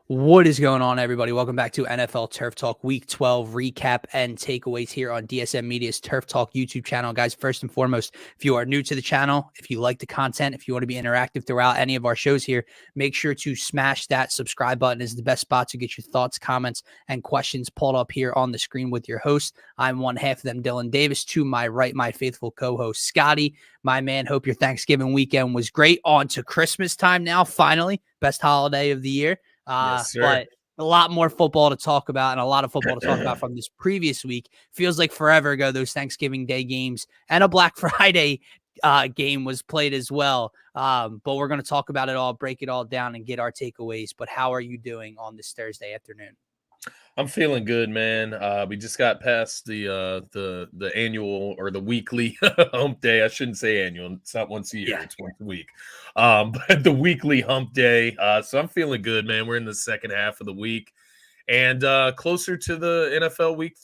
What is going on, everybody? Welcome back to NFL Turf Talk Week 12 recap and takeaways here on DSM Media's Turf Talk YouTube channel. Guys, first and foremost, if you are new to the channel, if you like the content, if you want to be interactive throughout any of our shows here, make sure to smash that subscribe button. It's the best spot to get your thoughts, comments, and questions pulled up here on the screen with your host. I'm one half of them, Dylan Davis. To my right, my faithful co-host, Scotty. My man, hope your Thanksgiving weekend was great. On to Christmas time now, finally. Best holiday of the year. Yes, sir. But a lot more football to talk about and a lot of football to talk about from this previous week. Feels like forever ago, those Thanksgiving Day games and a Black Friday game was played as well. But we're going to talk about it all, break it all down, and get our takeaways. But how are you doing on this Thursday afternoon? I'm feeling good, man. We just got past the annual or the weekly hump day. I shouldn't say annual. It's not once a year. It's once a week. But the weekly hump day. So I'm feeling good, man. We're in the second half of the week and closer to the NFL week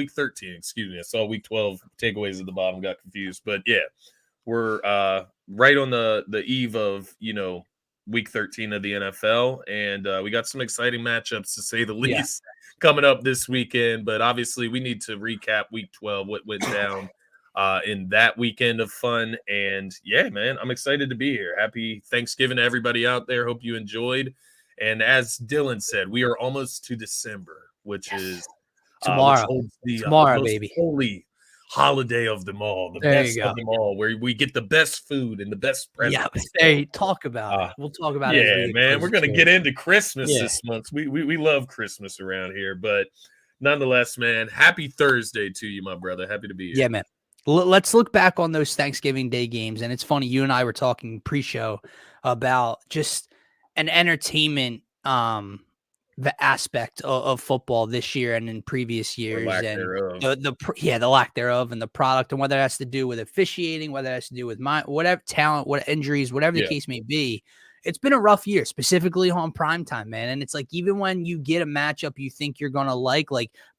13. Excuse me. I saw week 12 takeaways at the bottom. Got confused, but yeah, we're right on the eve of week 13 of the NFL, and we got some exciting matchups, to say the least, coming up this weekend. But obviously, we need to recap week 12, what went down in that weekend of fun. And yeah, man, I'm excited to be here. Happy Thanksgiving to everybody out there. Hope you enjoyed. And as Dylan said, we are almost to December, which is tomorrow. Which holds the Tomorrow, most baby. Holy holiday of them all, the There best of them all, where we get the best food and the best presents. Yeah, hey, talk about it. We'll talk about it. Yeah, man, we're gonna get into Christmas this month. We love Christmas around here, but nonetheless, man, happy Thursday to you, my brother. Happy to be here. Yeah, man. Let's look back on those Thanksgiving Day games, and it's funny. You and I were talking pre-show about just an entertainment the aspect of football this year and in previous years, and the lack thereof, and the product, and whether it has to do with officiating, whether it has to do with whatever talent, what injuries, whatever the case may be. It's been a rough year, specifically on primetime, man. And it's like, even when you get a matchup you think you're going to like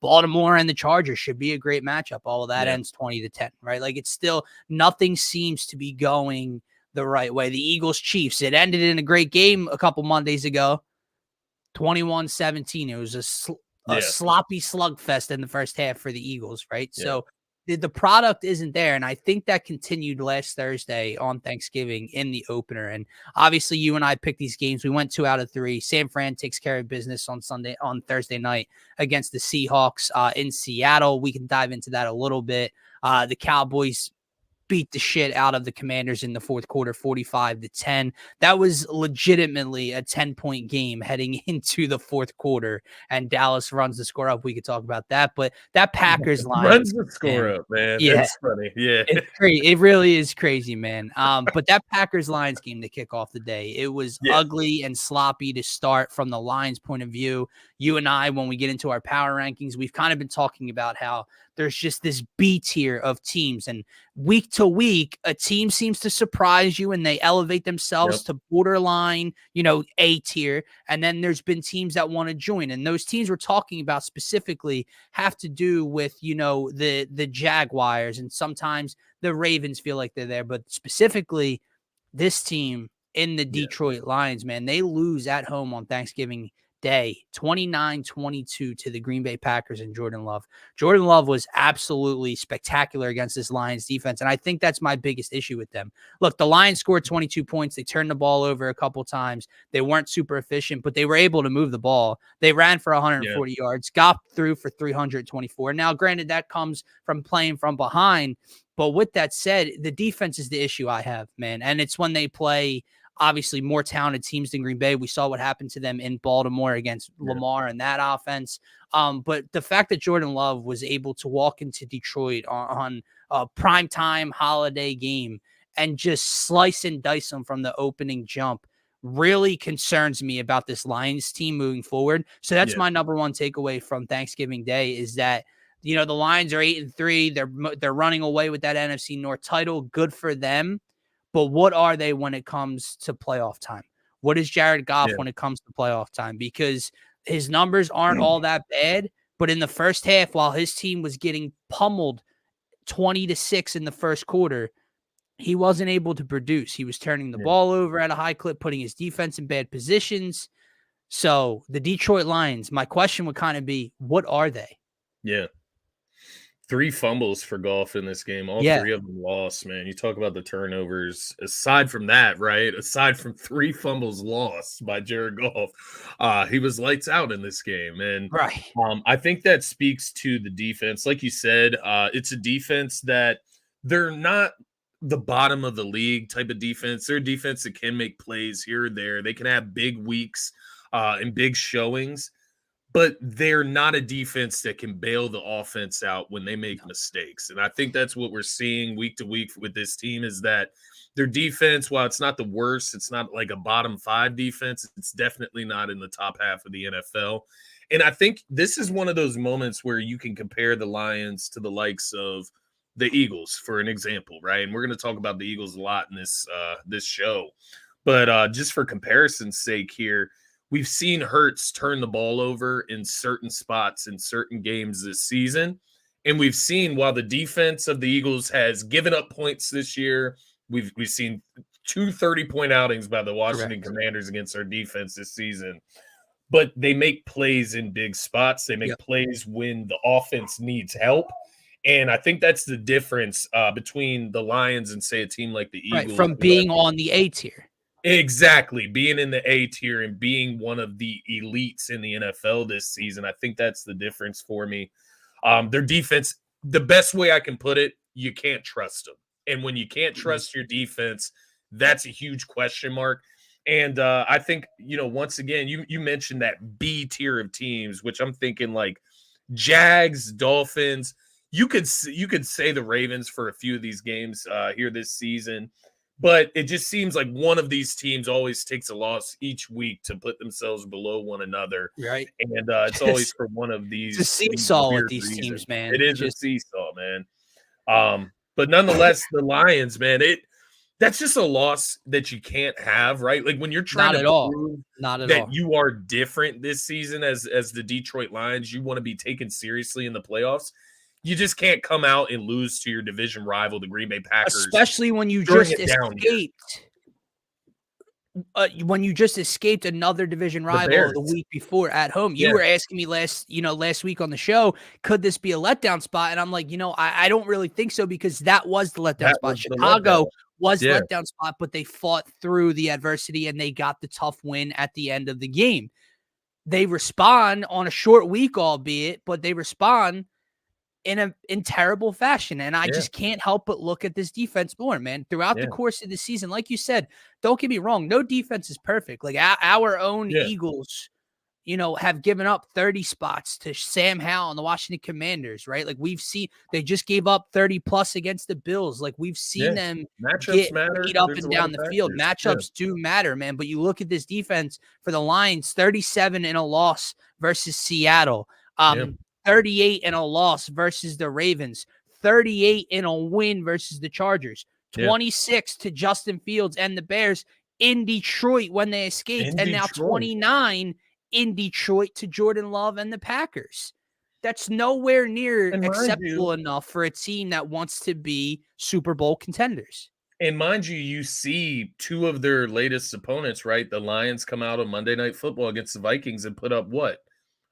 Baltimore and the Chargers should be a great matchup. All of that ends 20-10, right? Like, it's still, nothing seems to be going the right way. The Eagles Chiefs, it ended in a great game a couple Mondays ago. 21-17. It was a sloppy slugfest in the first half for the Eagles, right? Yeah. So the product isn't there, and I think that continued last Thursday on Thanksgiving in the opener. And obviously, you and I picked these games. We went 2 out of 3. San Fran takes care of business on Thursday night against the Seahawks in Seattle. We can dive into that a little bit. The Cowboys beat the shit out of the Commanders in the fourth quarter, 45-10. That was legitimately a 10-point game heading into the fourth quarter, and Dallas runs the score up. We could talk about that, but that Packers line runs the score up, man. Yeah, it's funny. Yeah, it's crazy. It really is crazy, man. But that Packers Lions game to kick off the day, it was ugly and sloppy to start from the Lions' point of view. You and I, when we get into our power rankings, we've kind of been talking about how there's just this B tier of teams, and week to week, a team seems to surprise you and they elevate themselves to borderline, A tier. And then there's been teams that want to join, and those teams we're talking about specifically have to do with, the Jaguars, and sometimes the Ravens feel like they're there, but specifically this team in the Detroit Lions, man, they lose at home on Thanksgiving Day, 29-22 to the Green Bay Packers and Jordan Love. Jordan Love was absolutely spectacular against this Lions defense, and I think that's my biggest issue with them. Look, the Lions scored 22 points. They turned the ball over a couple times. They weren't super efficient, but they were able to move the ball. They ran for 140 yards, got through for 324. Now, granted, that comes from playing from behind, but with that said, the defense is the issue I have, man, and it's when they play obviously more talented teams than Green Bay. We saw what happened to them in Baltimore against Lamar and that offense. But the fact that Jordan Love was able to walk into Detroit on a primetime holiday game and just slice and dice them from the opening jump really concerns me about this Lions team moving forward. So that's my number one takeaway from Thanksgiving Day, is that the Lions are 8-3. They're running away with that NFC North title. Good for them. But what are they when it comes to playoff time? What is Jared Goff when it comes to playoff time? Because his numbers aren't all that bad, but in the first half, while his team was getting pummeled 20-6 in the first quarter, he wasn't able to produce. He was turning the ball over at a high clip, putting his defense in bad positions. So the Detroit Lions, my question would kind of be, what are they? Yeah. 3 fumbles for Goff in this game. All 3 of them lost, man. You talk about the turnovers. Aside from that, right? Aside from 3 fumbles lost by Jared Goff, he was lights out in this game. And Right. I think that speaks to the defense. Like you said, it's a defense that they're not the bottom of the league type of defense. They're a defense that can make plays here or there. They can have big weeks and big showings, but they're not a defense that can bail the offense out when they make mistakes. And I think that's what we're seeing week to week with this team is that their defense, while it's not the worst, it's not like a bottom 5 defense. It's definitely not in the top half of the NFL. And I think this is one of those moments where you can compare the Lions to the likes of the Eagles, for an example, right? And we're going to talk about the Eagles a lot in this show. But just for comparison's sake here, we've seen Hurts turn the ball over in certain spots in certain games this season. And we've seen while the defense of the Eagles has given up points this year, we've seen 2 30-point outings by the Washington Commanders against our defense this season. But they make plays in big spots. They make plays when the offense needs help. And I think that's the difference between the Lions and, say, a team like the Eagles. Right, from being on the A tier. Exactly. Being in the A tier and being one of the elites in the NFL this season. I think that's the difference for me. Their defense, the best way I can put it, you can't trust them. And when you can't trust your defense, that's a huge question mark. And I think, once again, you mentioned that B tier of teams, which I'm thinking like Jags, Dolphins. You could say the Ravens for a few of these games here this season, but it just seems like one of these teams always takes a loss each week to put themselves below one another. Right. And it's always for one of these. It's a seesaw with these teams, man. It is a seesaw, man. But nonetheless, the Lions, man, that's just a loss that you can't have, right? Like when you're trying to prove that you are different this season as the Detroit Lions, you want to be taken seriously in the playoffs. You just can't come out and lose to your division rival, the Green Bay Packers. Especially when you just escaped. When you just escaped another division rival the week before at home. You were asking me last week on the show, could this be a letdown spot? And I'm like, I don't really think so because that was the letdown spot. Chicago was letdown spot, but they fought through the adversity and they got the tough win at the end of the game. They respond on a short week, albeit, but they respond in terrible fashion. And I just can't help but look at this defense more, man. Throughout the course of the season, like you said, don't get me wrong, no defense is perfect. Like our own Eagles, have given up 30 spots to Sam Howell and the Washington Commanders, right? Like we've seen, they just gave up 30 plus against the Bills. Like we've seen them get beat up and down the field. Matchups do matter, man. But you look at this defense for the Lions, 37 in a loss versus Seattle. 38 in a loss versus the Ravens, 38 in a win versus the Chargers, 26 to Justin Fields and the Bears in Detroit when they escaped, and now 29 in Detroit to Jordan Love and the Packers. That's nowhere near acceptable enough for a team that wants to be Super Bowl contenders. And mind you, you see 2 of their latest opponents, right? The Lions come out on Monday Night Football against the Vikings and put up what?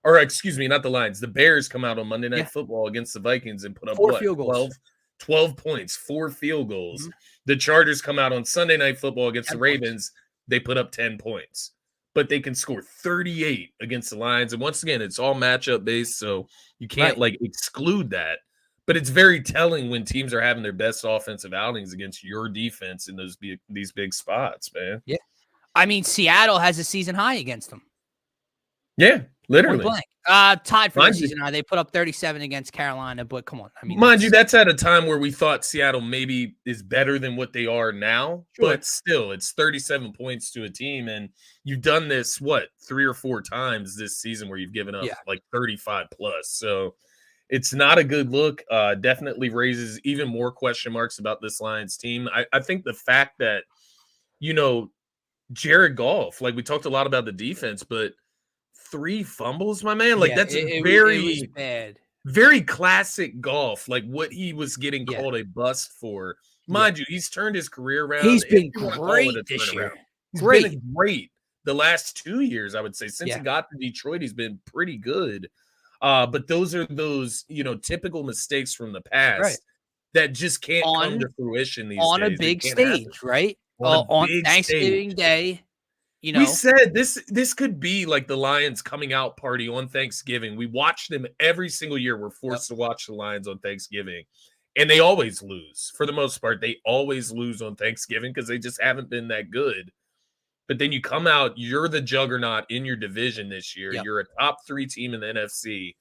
Or excuse me, not the Lions. The Bears come out on Monday Night Football against the Vikings and put up 4 field goals. 12 points, 4 field goals. Mm-hmm. The Chargers come out on Sunday Night Football against the Ravens. They put up 10 points. But they can score 38 against the Lions. And once again, it's all matchup based, so you can't exclude that. But it's very telling when teams are having their best offensive outings against your defense in these big spots, man. Yeah. I mean, Seattle has a season high against them. Yeah. Literally. Tied for the season. They put up 37 against Carolina, but come on. I mean, mind you, that's at a time where we thought Seattle maybe is better than what they are now, but still, it's 37 points to a team, and you've done this, 3 or 4 times this season where you've given up like 35 plus. So it's not a good look. Definitely raises even more question marks about this Lions team. I think the fact that, Jared Goff, like we talked a lot about the defense, but 3 fumbles, my man. Like that's very bad. Very classic Goff. Like what he was getting called a bust for. Mind you, he's turned his career around. He's been great this year. He's been great. the last 2 years, I would say. Since he got to Detroit, he's been pretty good. But those are those, typical mistakes from the Right. past that just can't come On to fruition these on a days. It big can't happen stage, right? on a On big Thanksgiving stage. Day, We said this could be like the Lions coming out party on Thanksgiving. We watch them every single year. We're forced to watch the Lions on Thanksgiving, and they always lose. For the most part, they always lose on Thanksgiving because they just haven't been that good. But then you come out, you're the juggernaut in your division this year. Yep. You're a top 3 team in the NFC,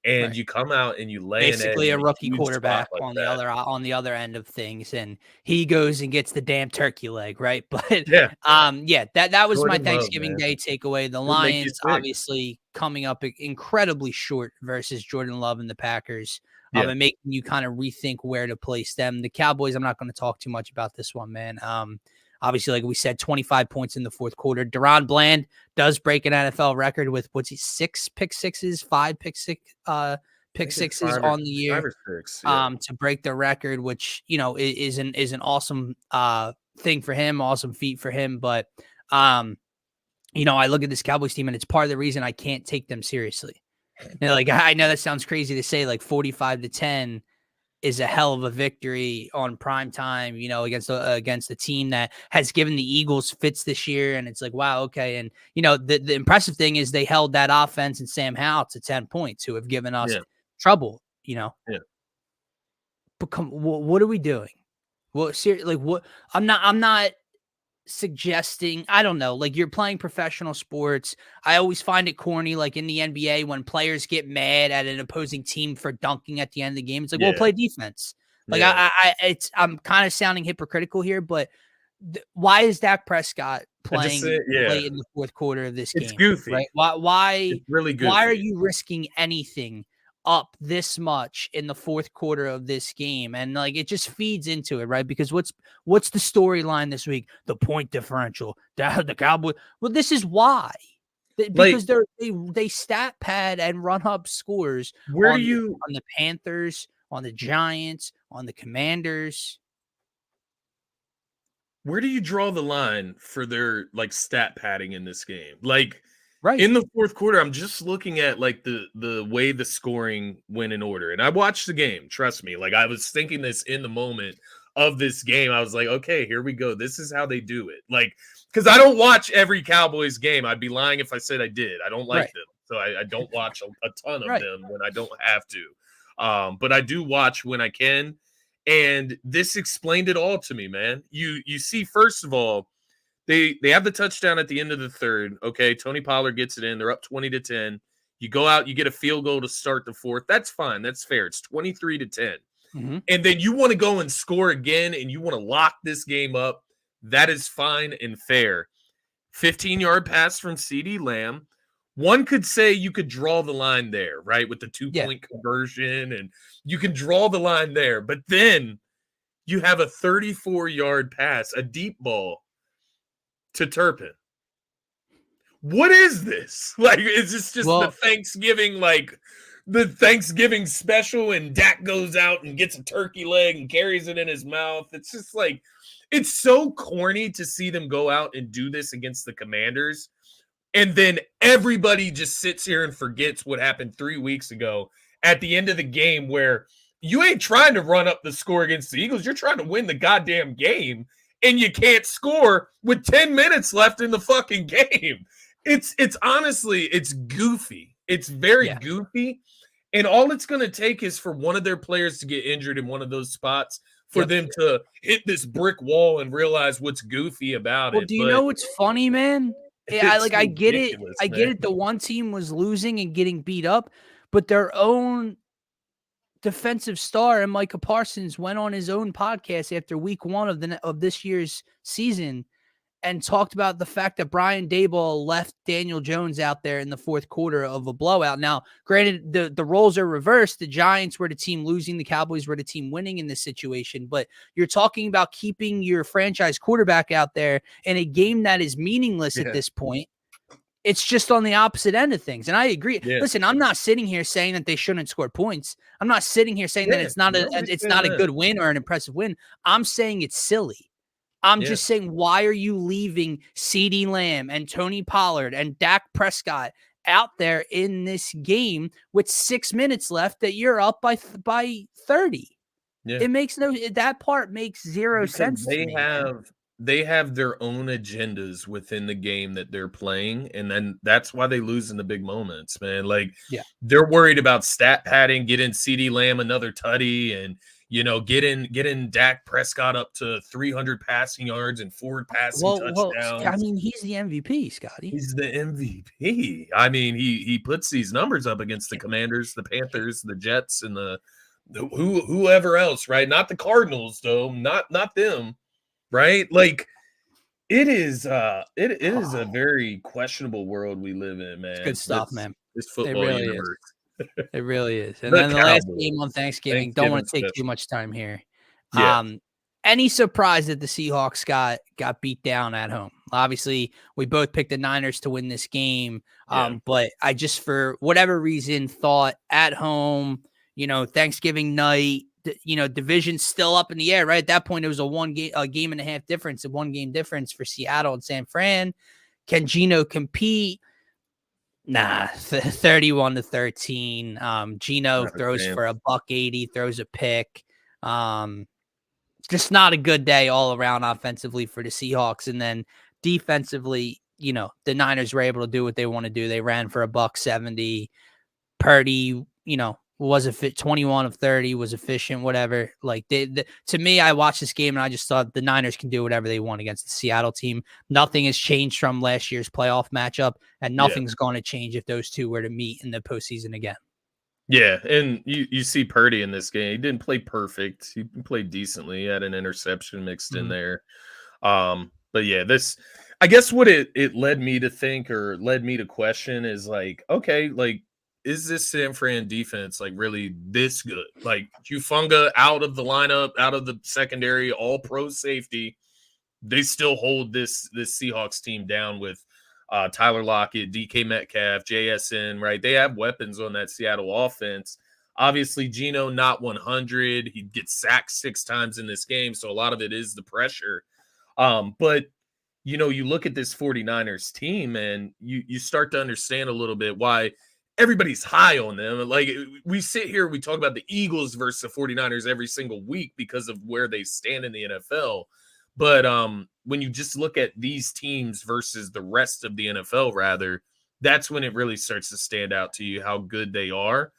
and Right. you come out and you lay an egg Basically a in a rookie huge spot quarterback like on that. the other end of things, and he goes and gets the damn turkey leg, right? But Yeah. that was my Jordan Love, Thanksgiving man. Day takeaway. The It'll make you Lions sick. obviously coming up incredibly short versus Jordan Love and the Packers, Yeah. and making you kind of rethink where to place them. The Cowboys, I'm not going to talk too much about this one, man. Obviously, like we said, 25 points in the fourth quarter. Deron Bland does break an NFL record with, 5 pick sixes on the year, 5 or 6, yeah. to break the record, which, is an awesome thing for him, awesome feat for him. But, I look at this Cowboys team and it's part of the reason I can't take them seriously. Like, I know that sounds crazy to say, like 45-10 is a hell of a victory on prime time, against a team that has given the Eagles fits this year. And it's like, wow, okay. And, the impressive thing is they held that offense and Sam Howell to 10 points, who have given us trouble, Yeah. But what are we doing? Well, seriously, like what? I'm not suggesting, I don't know, like you're playing professional sports. I always find it corny, like in the NBA, when players get mad at an opposing team for dunking at the end of the game. It's like, well, play defense. Like I'm kind of sounding hypocritical here, but why is Dak Prescott playing late in the fourth quarter of this game? It's goofy, right? Why? It's really goofy. Why are you risking anything up this much in the fourth quarter of this game? And like, it just feeds into it, right? Because what's the storyline this week? The point differential, the Cowboys. Well, this is why, because they stat pad and run up scores on the Panthers, on the Giants, on the Commanders. Where do you draw the line for their like stat padding in this game? Like, right in the fourth quarter, I'm just looking at like the way the scoring went in order. And I watched the game, trust me. Like, I was thinking this in the moment of this game. I was like, okay, here we go. This is how they do it. Like, because I don't watch every Cowboys game. I'd be lying if I said I did. I don't like them. So I don't watch a ton of them when I don't have to. But I do watch when I can. And this explained it all to me, man. You see, first of all, they have the touchdown at the end of the third. Okay, Tony Pollard gets it in. They're up 20-10. You go out, you get a field goal to start the fourth. That's fine. That's fair. It's 23-10. Mm-hmm. And then you want to go and score again, and you want to lock this game up. That is fine and fair. 15-yard pass from CeeDee Lamb. One could say you could draw the line there, right, with the 2-point conversion, and you can draw the line there. But then you have a 34-yard pass, a deep ball, to Turpin. What is this? Like, is this just the Thanksgiving special, and Dak goes out and gets a turkey leg and carries it in his mouth? It's just like, it's so corny to see them go out and do this against the Commanders. And then everybody just sits here and forgets what happened 3 weeks ago at the end of the game, where you ain't trying to run up the score against the Eagles. You're trying to win the goddamn game, and you can't score with 10 minutes left in the fucking game. It's honestly, it's goofy. It's very goofy. And all it's going to take is for one of their players to get injured in one of those spots for them to hit this brick wall and realize what's goofy about it. Do you know what's funny, man? I get it. I get it. The one team was losing and getting beat up, but their own defensive star and Micah Parsons went on his own podcast after week 1 of this year's season and talked about the fact that Brian Daboll left Daniel Jones out there in the fourth quarter of a blowout. Now, granted, the roles are reversed. The Giants were the team losing. The Cowboys were the team winning in this situation. But you're talking about keeping your franchise quarterback out there in a game that is meaningless at this point. It's just on the opposite end of things. And I agree. Yeah. Listen, I'm not sitting here saying that they shouldn't score points. I'm not sitting here saying that it's not a good win or an impressive win. I'm saying it's silly. I'm just saying, why are you leaving CeeDee Lamb and Tony Pollard and Dak Prescott out there in this game with 6 minutes left that you're up by 30? Yeah. It makes that part makes zero Because sense to me, man. they have their own agendas within the game that they're playing, and then that's why they lose in the big moments, man. Like, Yeah. they're worried about stat padding, getting CeeDee Lamb another tutty, and getting Dak Prescott up to 300 passing yards and 4 passing Well, I touchdowns. mean, he's the MVP, Scotty. He's the MVP. I mean, he puts these numbers up against the Commanders, the Panthers, the Jets, and the whoever else, right? Not the Cardinals, though. Not them, right? Like, it is a very questionable world we live in, man. It's good stuff, man. This It football really universe. is. It really is. And then the last game on Thanksgiving, don't want to take too much time here. Yeah. Any surprise that the Seahawks got beat down at home? Obviously, we both picked the Niners to win this game. But I just, for whatever reason, thought at home, Thanksgiving night, division's still up in the air, right? At that point, it was a game and a half difference, a 1-game difference for Seattle and San Fran. Can Geno compete? Nah, 31-13. Geno throws for $180, throws a pick. Just not a good day all around offensively for the Seahawks. And then defensively, the Niners were able to do what they want to do. They ran for $170. Purdy, was a fit 21 of 30, was efficient, whatever. Like, to me, I watched this game and I just thought the Niners can do whatever they want against the Seattle team. Nothing has changed from last year's playoff matchup, and nothing's going to change if those two were to meet in the postseason again. Yeah, and you see Purdy in this game. He didn't play perfect. He played decently. He had an interception mixed in there. But yeah, I guess what it led me to think, or led me to question, is like, okay, like, is this San Fran defense like really this good? Like, Hufanga out of the lineup, out of the secondary, all pro safety, they still hold this Seahawks team down with Tyler Lockett, DK Metcalf, JSN, right? They have weapons on that Seattle offense. Obviously, Geno not 100. He gets sacked 6 times in this game, so a lot of it is the pressure. But you look at this 49ers team, and you start to understand a little bit why everybody's high on them. Like, we sit here, we talk about the Eagles versus the 49ers every single week because of where they stand in the NFL. But when you just look at these teams versus the rest of the NFL, rather, that's when it really starts to stand out to you how good they are.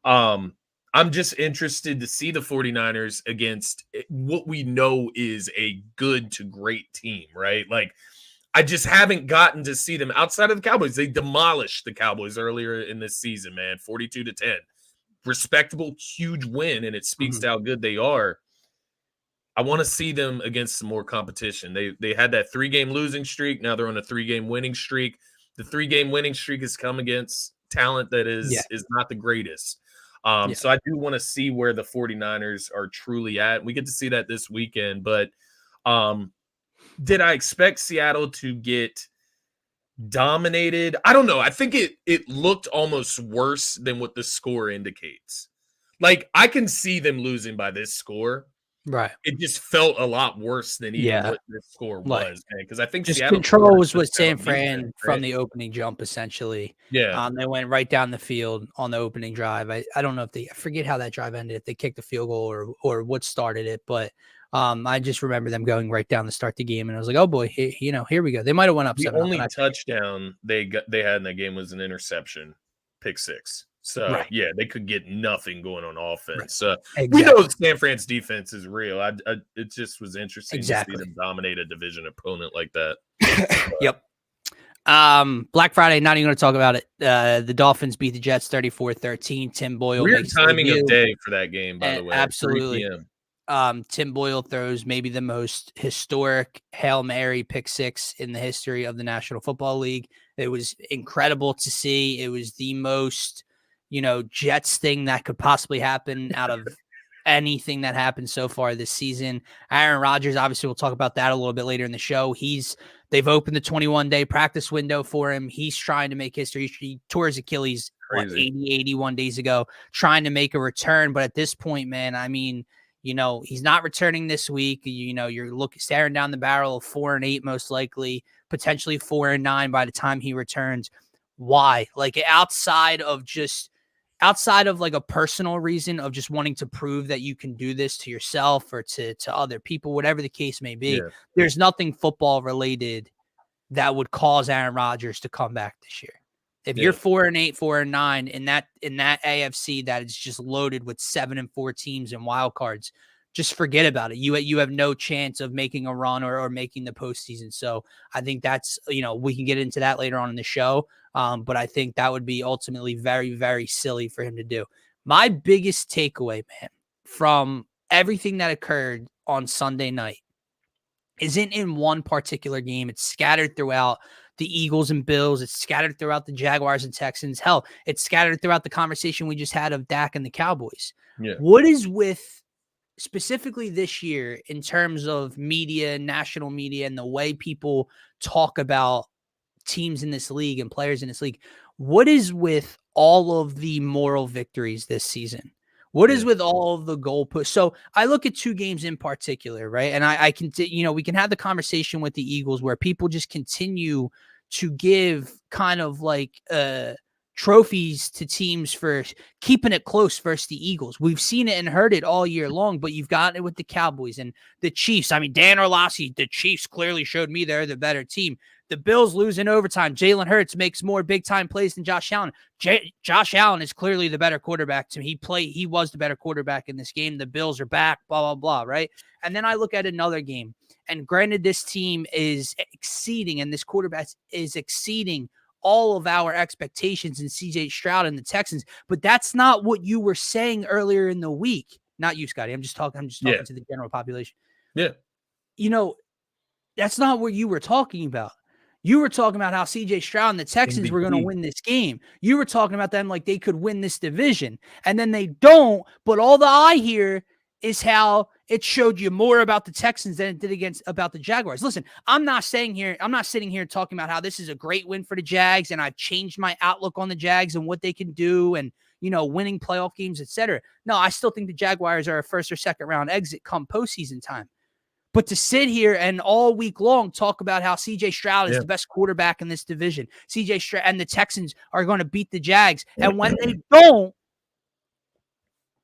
I'm just interested to see the 49ers against what we know is a good to great team, right? Like, I just haven't gotten to see them outside of the Cowboys. They demolished the Cowboys earlier in this season, man, 42-10. Respectable, huge win, and it speaks to how good they are. I want to see them against some more competition. They had that 3-game losing streak. Now they're on a 3-game winning streak. The 3-game winning streak has come against talent that is not the greatest. So I do want to see where the 49ers are truly at. We get to see that this weekend. But did I expect Seattle to get dominated? I don't know. I think it looked almost worse than what the score indicates. Like, I can see them losing by this score. Right. It just felt a lot worse than even what the score was, man. Because I think just Seattle control was with San Fran from the opening jump, essentially. Yeah. They went right down the field on the opening drive. I don't know if I forget how that drive ended, if they kicked the field goal or what started it, but I just remember them going right down to start the game, and I was like, oh boy, here we go. They might have went up. The only touchdown they had in that game was an interception, pick 6. So, they could get nothing going on offense. We know San Fran's defense is real. It just was interesting to see them dominate a division opponent like that. Yep. Black Friday, not even going to talk about it. The Dolphins beat the Jets 34-13. Tim Boyle Weird makes timing of day for that game, by the way. Absolutely. Tim Boyle throws maybe the most historic Hail Mary pick 6 in the history of the National Football League. It was incredible to see. It was the most Jets thing that could possibly happen out of anything that happened so far this season. Aaron Rodgers, obviously, we'll talk about that a little bit later in the show. They've opened the 21-day practice window for him. He's trying to make history. He tore his Achilles 81 days ago, trying to make a return. But at this point, man, I mean, He's not returning this week. You're staring down the barrel of 4-8, most likely, potentially 4-9 by the time he returns. Why? Like outside of like a personal reason of just wanting to prove that you can do this to yourself or to other people, whatever the case may be, there's nothing football related that would cause Aaron Rodgers to come back this year. If you're 4-8, 4-9 in that AFC that is just loaded with 7-4 teams and wild cards, just forget about it. You have no chance of making a run or making the postseason. So I think that's, we can get into that later on in the show. But I think that would be ultimately very, very silly for him to do. My biggest takeaway, man, from everything that occurred on Sunday night isn't in one particular game. It's scattered throughout the Eagles and Bills. It's scattered throughout the Jaguars and Texans. Hell, it's scattered throughout the conversation we just had of Dak and the Cowboys. Yeah. What is with specifically this year in terms of media, national media, and the way people talk about teams in this league and players in this league? What is with all of the moral victories this season? What is with all of the goalposts? So I look at two games in particular, right? And I can, we can have the conversation with the Eagles where people just continue to give kind of like trophies to teams for keeping it close versus the Eagles. We've seen it and heard it all year long, but you've gotten it with the Cowboys and the Chiefs. I mean, Dan Orlovsky, the Chiefs clearly showed me they're the better team. The Bills lose in overtime. Jalen Hurts makes more big-time plays than Josh Allen. Josh Allen is clearly the better quarterback to me. He was the better quarterback in this game. The Bills are back, blah, blah, blah, right? And then I look at another game, and granted, this team is exceeding, and this quarterback is exceeding all of our expectations in C.J. Stroud and the Texans, but that's not what you were saying earlier in the week. Not you, Scotty. I'm just talking to the general population. Yeah. That's not what you were talking about. You were talking about how C.J. Stroud and the Texans were going to win this game. You were talking about them like they could win this division, and then they don't. But all that I hear is how it showed you more about the Texans than it did about the Jaguars. Listen, I'm not sitting here talking about how this is a great win for the Jags, and I've changed my outlook on the Jags and what they can do and, winning playoff games, etc. No, I still think the Jaguars are a first or second round exit come postseason time. But to sit here and all week long talk about how C.J. Stroud is the best quarterback in this division, C.J. Stroud and the Texans are going to beat the Jags, and when they don't,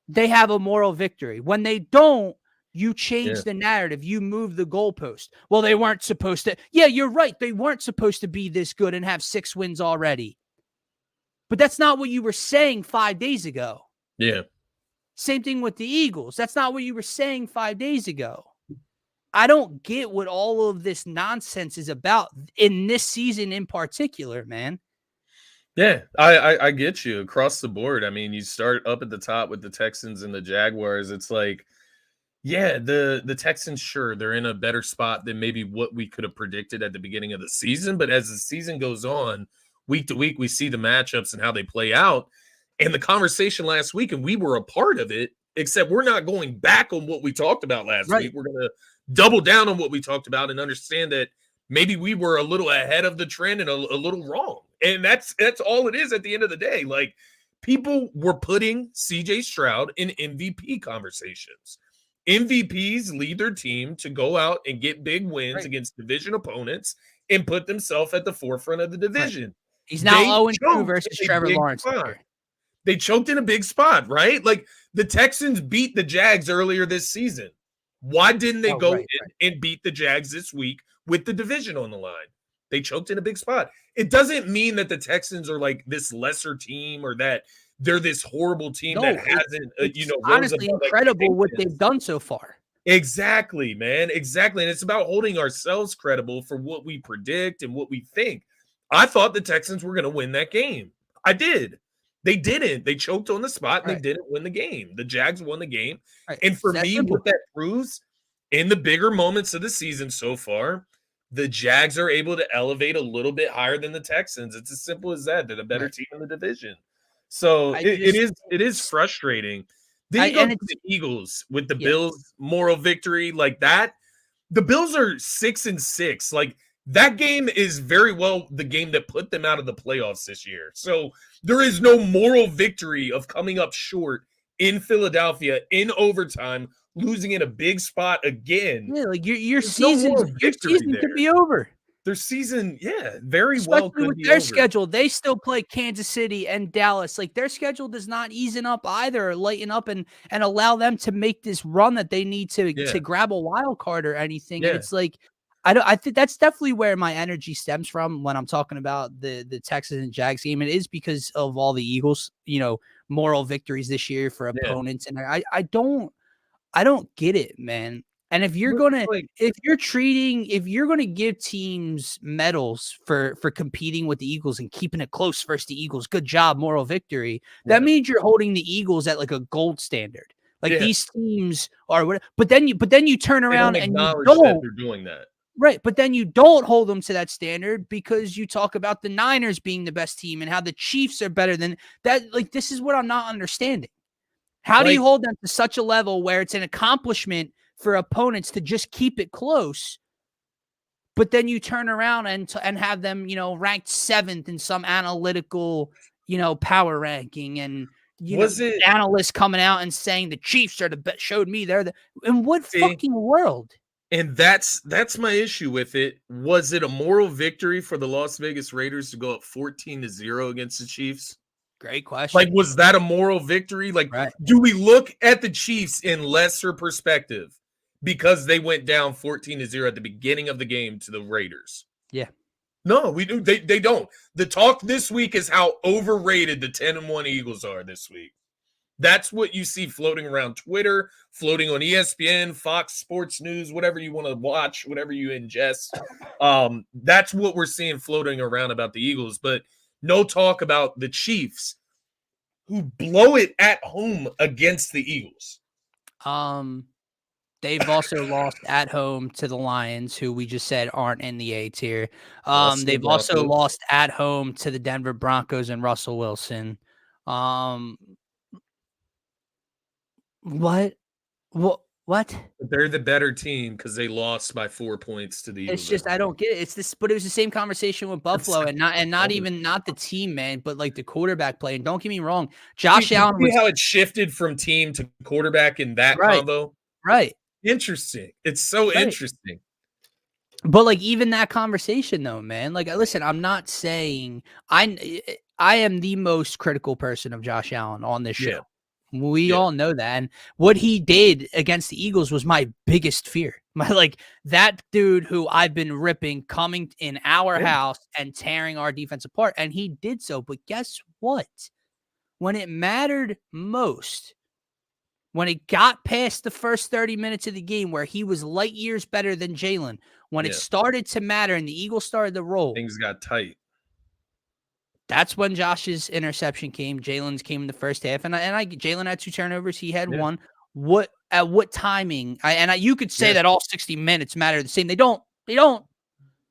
they have a moral victory. When they don't, you change the narrative. You move the goalpost. Well, they weren't supposed to. Yeah, you're right. They weren't supposed to be this good and have 6 wins already. But that's not what you were saying 5 days ago. Yeah. Same thing with the Eagles. That's not what you were saying 5 days ago. I don't get what all of this nonsense is about in this season in particular, man. Yeah, I get you across the board. I mean, you start up at the top with the Texans and the Jaguars. It's like, yeah, the Texans, sure, they're in a better spot than maybe what we could have predicted at the beginning of the season. But as the season goes on, week to week, we see the matchups and how they play out. And the conversation last week, and we were a part of it, except we're not going back on what we talked about last week. We're going to double down on what we talked about and understand that maybe we were a little ahead of the trend and a little wrong. And that's all it is at the end of the day. Like, people were putting CJ Stroud in MVP conversations. MVPs lead their team to go out and get big wins against division opponents and put themselves at the forefront of the division. He's now 0-2 versus Trevor Lawrence. They choked in a big spot, right? Like, the Texans beat the Jags earlier this season. Why didn't they go in and beat the Jags this week with the division on the line? They choked in a big spot. It doesn't mean that the Texans are like this lesser team or that they're this horrible team that hasn't, honestly incredible what they've done so far. Exactly, man. Exactly. And it's about holding ourselves credible for what we predict and what we think. I thought the Texans were going to win that game. I did. They didn't. They choked on the spot and they didn't win the game. The Jags won the game. And for me, what that proves in the bigger moments of the season so far, the Jags are able to elevate a little bit higher than the Texans. It's as simple as that. They're the better team in the division. So it is frustrating. Then you go to the Eagles with the Bills moral victory like that. The Bills are 6-6. Like, that game is very well the game that put them out of the playoffs this year. So there is no moral victory of coming up short in Philadelphia in overtime, losing in a big spot again. Yeah, like your There's no season moral victory could there. be over. Their season, very well Especially could with be their over. schedule. They still play Kansas City and Dallas. Like, their schedule does not easen up either or lighten up and allow them to make this run that they need to Yeah, grab a wild card or anything. And yeah, it's like, I think that's definitely where my energy stems from when I'm talking about the Texans and Jags game. It is because of all the Eagles, moral victories this year for yeah. opponents. And I don't get it, man. And if you're But, gonna like, if you're gonna give teams medals for competing with the Eagles and keeping it close versus the Eagles, good job, moral victory. That yeah, means you're holding the Eagles at like a gold standard. Like, yeah. these teams are what, but then you turn They don't around and you acknowledge that don't. they're doing that. Right, but then you don't hold them to that standard because you talk about the Niners being the best team and how the Chiefs are better than that. Like, this is what I'm not understanding. How do you Like, hold them to such a level where it's an accomplishment for opponents to just keep it close, but then you turn around and have them, ranked 7th in some analytical, power ranking, and was it analysts coming out and saying the Chiefs are the best, showed me they're the, in what see, fucking world? and that's my issue with it. Was it a moral victory for the Las Vegas Raiders to go up 14-0 against the Chiefs? Great Like, question. was that a moral victory? Like, Right. do we look at the Chiefs in lesser perspective because they went down 14-0 at the beginning of the game to the Raiders? Yeah. No, we do. They don't. The talk this week is how overrated the 10-1 Eagles are this week. That's what you see floating around Twitter, floating on ESPN, Fox Sports News, whatever you want to watch, whatever you ingest. That's what we're seeing floating around about the Eagles, but no talk about the Chiefs, who blow it at home against the Eagles. They've also lost at home to the Lions, who we just said aren't in the A tier. Lost to the They've also Broncos. lost at home to the Denver Broncos and Russell Wilson. What? What? They're the better team because they lost by 4 points to the Eagles. It's just, I don't get it. It's this, but it was the same conversation with Buffalo, and not even the team, man, but like the quarterback play. And don't get me wrong, Josh Allen See how it shifted from team to quarterback in that combo? Right. Interesting. It's so interesting. But like, even that conversation though, man, like, listen, I'm not saying I am the most critical person of Josh Allen on this show. Yeah. We all know that. And what he did against the Eagles was my biggest fear. Like, that dude who I've been ripping coming in our house and tearing our defense apart. And he did so. But guess what? When it mattered most, when it got past the first 30 minutes of the game where he was light years better than Jalen, when it started to matter and the Eagles started to roll, things got tight. That's when Josh's interception came. Jalen's came in the first half, and Jalen had 2 turnovers. He had 1. At what timing? You could say that all 60 minutes matter the same. They don't. Yeah.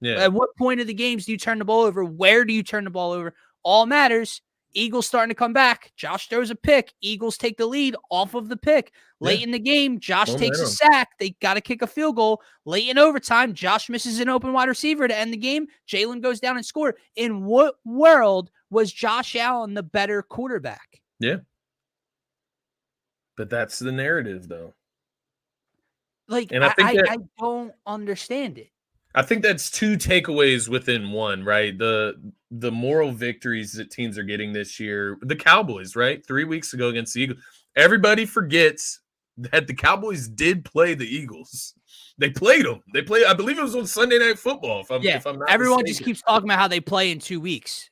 At what point of the games do you turn the ball over? Where do you turn the ball over? All matters. Eagles starting to come back. Josh throws a pick. Eagles take the lead off of the pick. Late in the game, Josh takes a sack. They got to kick a field goal. Late in overtime, Josh misses an open wide receiver to end the game. Jalen goes down and scored. In what world was Josh Allen the better quarterback? Yeah. But that's the narrative, though. Like, and I don't understand it. I think that's 2 takeaways within one, right? The moral victories that teams are getting this year. The Cowboys, right? 3 weeks ago against the Eagles. Everybody forgets that the Cowboys did play the Eagles. They played them. I believe it was on Sunday Night Football. If I'm not everyone mistaken. Just keeps talking about how they play in 2 weeks.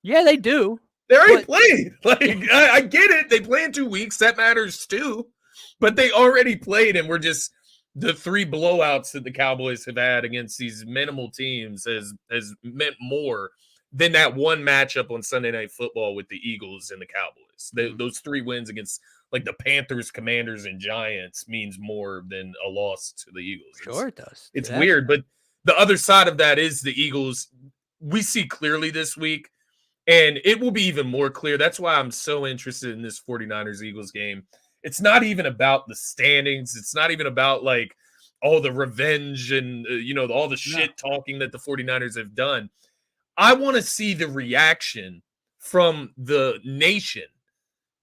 Yeah, they do. They already played. Like, I get it. They play in 2 weeks. That matters too. But they already played, and we're just the 3 blowouts that the Cowboys have had against these minimal teams has meant more than that one matchup on Sunday Night Football with the Eagles and the Cowboys. Those 3 wins against like the Panthers, Commanders, and Giants means more than a loss to the Eagles. Sure, it does. It's weird, but the other side of that is the Eagles. We see clearly this week, and it will be even more clear. That's why I'm so interested in this 49ers-Eagles game. It's not even about the standings. It's not even about like all the revenge and all the shit talking that the 49ers have done. I want to see the reaction from the nation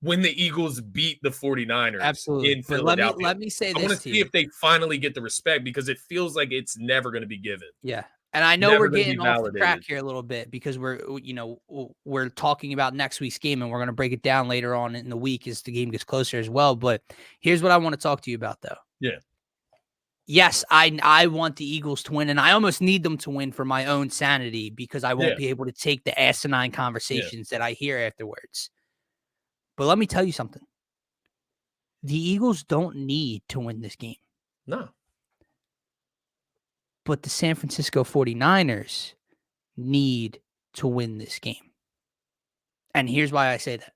when the Eagles beat the 49ers Absolutely. in But Philadelphia. let me say I want this to to see you. if they finally get the respect because it feels like it's never going to be given. Yeah. And I know we're Never going to be getting off the track validated. here a little bit because we're talking about next week's game and we're going to break it down later on in the week as the game gets closer as well. But here's what I want to talk to you about, though. Yeah. Yes, I want the Eagles to win, and I almost need them to win for my own sanity because I won't be able to take the asinine conversations that I hear afterwards. But let me tell you something. The Eagles don't need to win this game. No. But the San Francisco 49ers need to win this game. And here's why I say that.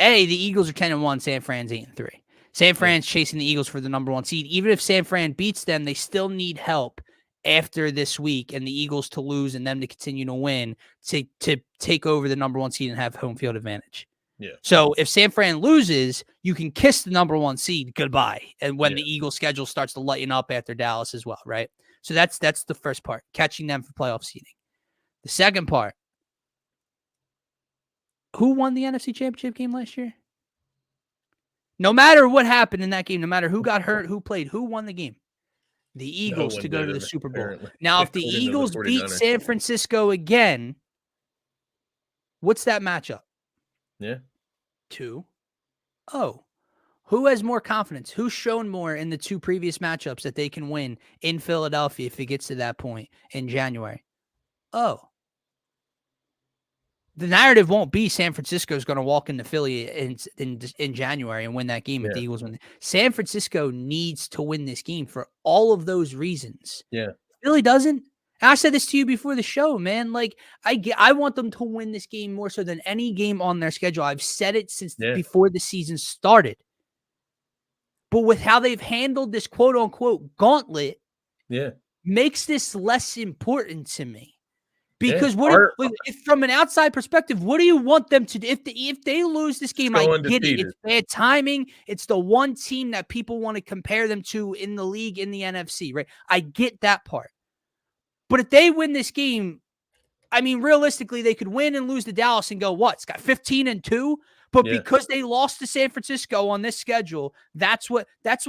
A, the Eagles are 10-1, San Fran's 8-3. San Fran's chasing the Eagles for the number 1 seed. Even if San Fran beats them, they still need help after this week and the Eagles to lose and them to continue to win to take over the number 1 seed and have home field advantage. Yeah. So if San Fran loses, you can kiss the number 1 seed goodbye. And when the Eagles schedule starts to lighten up after Dallas as well, right? So that's the first part, catching them for playoff seeding. The second part, who won the NFC Championship game last year? No matter what happened in that game, no matter who got hurt, who played, who won the game? The Eagles to go to the Super Bowl. Apparently. Now, if the Eagles beat San Francisco again, what's that matchup? Yeah. 2-0. Who has more confidence? Who's shown more in the 2 previous matchups that they can win in Philadelphia if it gets to that point in January? The narrative won't be San Francisco is going to walk into Philly in January and win that game if the Eagles win. San Francisco needs to win this game for all of those reasons. Yeah. Philly doesn't. And I said this to you before the show, man. Like, I want them to win this game more so than any game on their schedule. I've said it since before the season started. But with how they've handled this quote-unquote gauntlet, makes this less important to me. Because from an outside perspective, what do you want them to do? If they lose this game, I get it. It's bad timing. It's the one team that people want to compare them to in the league, in the NFC, right? I get that part. But if they win this game, I mean, realistically, they could win and lose to Dallas and go, what? It's got 15-2. But because they lost to San Francisco on this schedule, that's what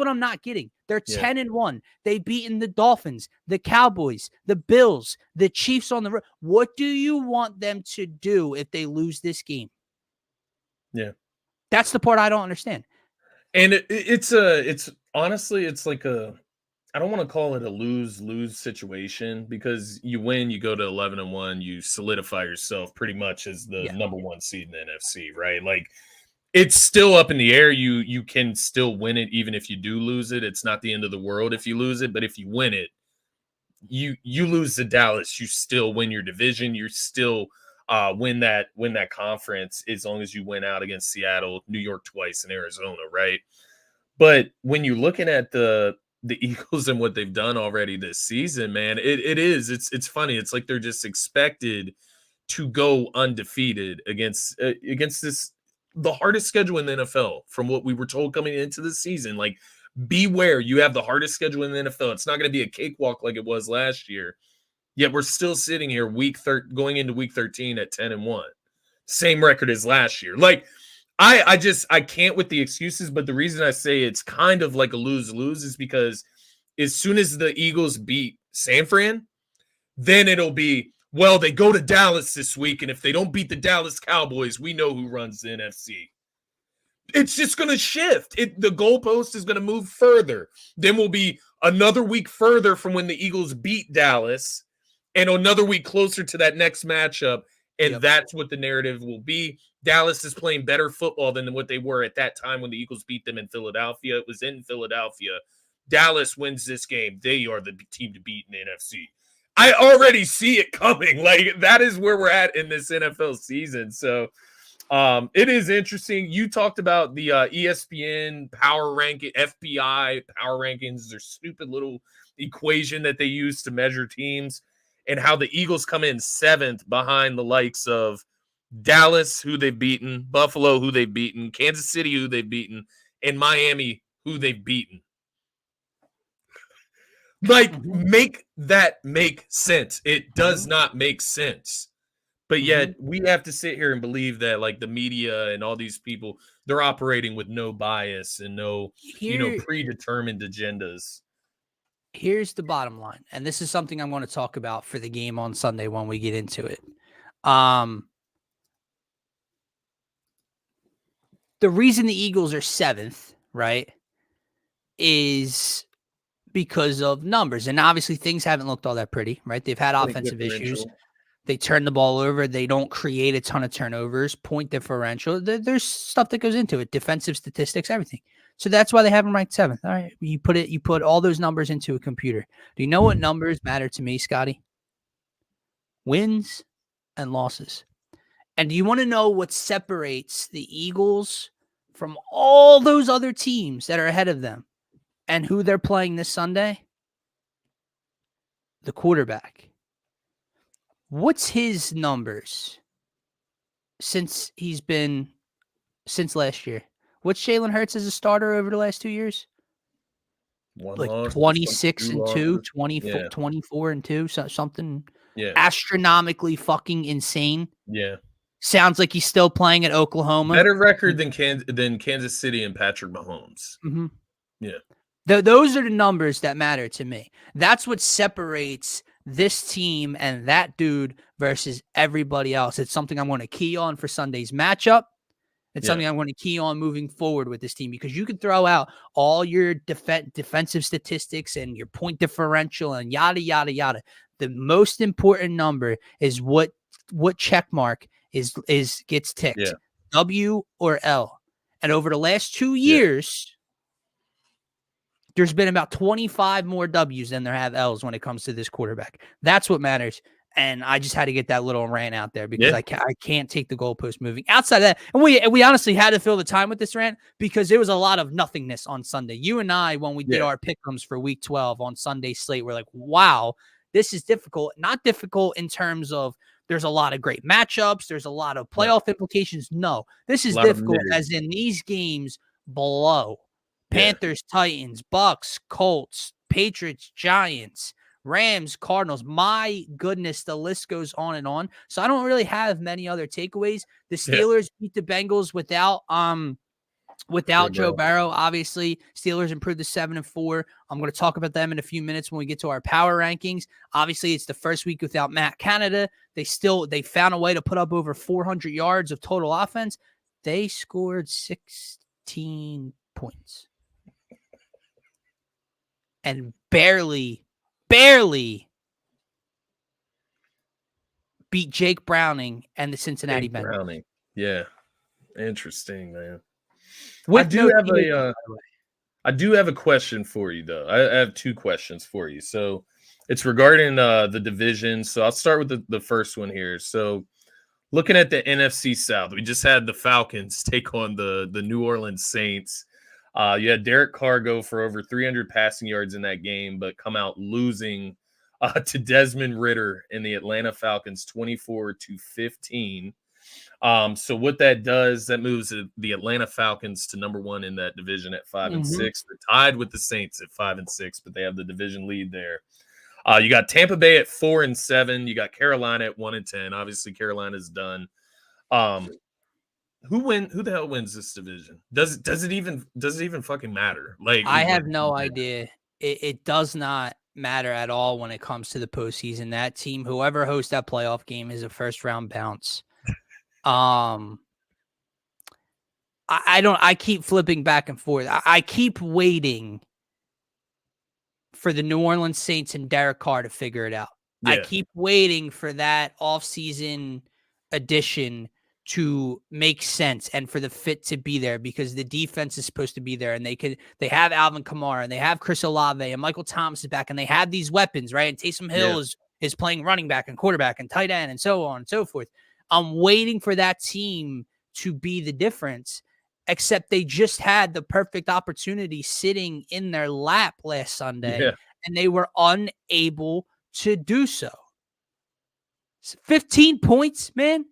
I'm not getting. They're 10-1. They've beaten the Dolphins, the Cowboys, the Bills, the Chiefs on the road. What do you want them to do if they lose this game? Yeah. That's the part I don't understand. And it's honestly, it's like I don't want to call it a lose-lose situation because you win, you go to 11-1, you solidify yourself pretty much as the number 1 seed in the NFC, right? Like, it's still up in the air. You can still win it even if you do lose it. It's not the end of the world if you lose it, but if you win it, you lose to Dallas, you still win your division. You still win that conference as long as you win out against Seattle, New York twice, and Arizona, right? But when you're looking at the Eagles and what they've done already this season, man, it's funny. It's like they're just expected to go undefeated against this, the hardest schedule in the NFL from what we were told coming into the season. Like, beware, you have the hardest schedule in the NFL. It's not going to be a cakewalk like it was last year. Yet we're still sitting here going into week 13 at 10-1. Same record as last year. Like, I can't with the excuses, but the reason I say it's kind of like a lose-lose is because as soon as the Eagles beat San Fran, then it'll be, well, they go to Dallas this week, and if they don't beat the Dallas Cowboys, we know who runs the NFC. It's just going to shift. The goalpost is going to move further. Then we'll be another week further from when the Eagles beat Dallas and another week closer to that next matchup, and that's what the narrative will be. Dallas is playing better football than what they were at that time when the Eagles beat them in Philadelphia. It was in Philadelphia. Dallas wins this game. They are the team to beat in the NFC. I already see it coming. Like, that is where we're at in this NFL season. So it is interesting. You talked about the ESPN power ranking, FBI power rankings, their stupid little equation that they use to measure teams, and how the Eagles come in 7th behind the likes of Dallas, who they've beaten, Buffalo, who they've beaten, Kansas City, who they've beaten, and Miami, who they've beaten. Like, make that make sense. It does not make sense. But yet we have to sit here and believe that like the media and all these people, they're operating with no bias and no, predetermined agendas. Here's the bottom line, and this is something I'm going to talk about for the game on Sunday when we get into it. The reason the Eagles are 7th, right, is because of numbers. And obviously things haven't looked all that pretty, right? They've had offensive issues. They turn the ball over. They don't create a ton of turnovers, point differential. There's stuff that goes into it, defensive statistics, everything. So that's why they have them ranked 7th. All right. You put all those numbers into a computer. Do you know what numbers matter to me, Scotty? Wins and losses. And do you want to know what separates the Eagles from all those other teams that are ahead of them and who they're playing this Sunday? The quarterback. What's his numbers since last year? What's Jalen Hurts as a starter over the last 2 years? Like 26-2, 24-2, something astronomically fucking insane. Yeah. Sounds like he's still playing at Oklahoma. Better record than Kansas City and Patrick Mahomes. Mm-hmm. Yeah. Those are the numbers that matter to me. That's what separates this team and that dude versus everybody else. It's something I'm going to key on for Sunday's matchup. It's something I'm going to key on moving forward with this team, because you can throw out all your defensive statistics and your point differential and yada, yada, yada. The most important number is what check mark gets ticked, W or L. And over the last 2 years, there's been about 25 more W's than there have L's when it comes to this quarterback. That's what matters. And I just had to get that little rant out there because I can't take the goalpost moving. Outside of that, and we honestly had to fill the time with this rant because there was a lot of nothingness on Sunday. You and I, when we did our pick'ems for Week 12 on Sunday slate, we're like, wow, this is difficult. Not difficult in terms of there's a lot of great matchups. There's a lot of playoff implications. No, this is difficult as in these games below. Panthers, Titans, Bucks, Colts, Patriots, Giants, Rams, Cardinals. My goodness, the list goes on and on. So I don't really have many other takeaways. The Steelers beat the Bengals without Joe Burrow. Obviously, Steelers improved to 7-4. I'm going to talk about them in a few minutes when we get to our power rankings. Obviously, it's the first week without Matt Canada. They found a way to put up over 400 yards of total offense. They scored 16 points. And barely beat Jake Browning and the Cincinnati Bengals. Browning. Yeah. Interesting, man. I do have a question for you, though. I have 2 questions for you. So it's regarding the division. So I'll start with the first one here. So looking at the NFC South, we just had the Falcons take on the New Orleans Saints. You had Derek Carr go for over 300 passing yards in that game, but come out losing to Desmond Ridder in the Atlanta Falcons 24-15. So what that does, that moves the Atlanta Falcons to number 1 in that division at 5-6. They're tied with the Saints at 5-6, but they have the division lead there. You got Tampa Bay at 4-7. You got Carolina at 1-10. Obviously, Carolina's done. Who the hell wins this division? Does it even fucking matter? Like, I have no idea. It does not matter at all when it comes to the postseason. That team, whoever hosts that playoff game, is a first round bounce. I keep flipping back and forth. I keep waiting for the New Orleans Saints and Derek Carr to figure it out. Yeah. I keep waiting for that offseason addition to make sense and for the fit to be there, because the defense is supposed to be there, and they have Alvin Kamara and they have Chris Olave and Michael Thomas is back, and they have these weapons, right? And Taysom Hill is playing running back and quarterback and tight end and so on and so forth. I'm waiting for that team to be the difference, except they just had the perfect opportunity sitting in their lap last Sunday, and they were unable to do so. 15 points, man.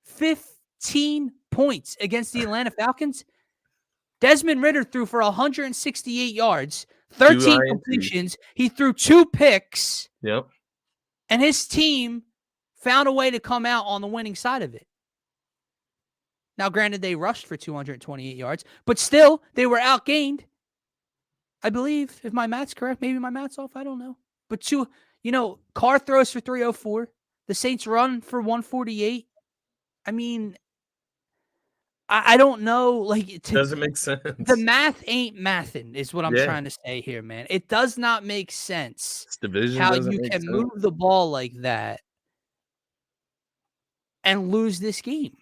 15 points against the Atlanta Falcons. Desmond Ridder threw for 168 yards, 13 completions. He threw 2 picks. Yep. And his team found a way to come out on the winning side of it. Now, granted, they rushed for 228 yards, but still, they were outgained. I believe, if my math's correct, maybe my math's off, I don't know. But Carr throws for 304. The Saints run for 148. I mean, I don't know. Like, Doesn't make sense. The math ain't mathin', is what I'm trying to say here, man. It does not make sense This division how doesn't you make can sense. move the ball like that and lose this game.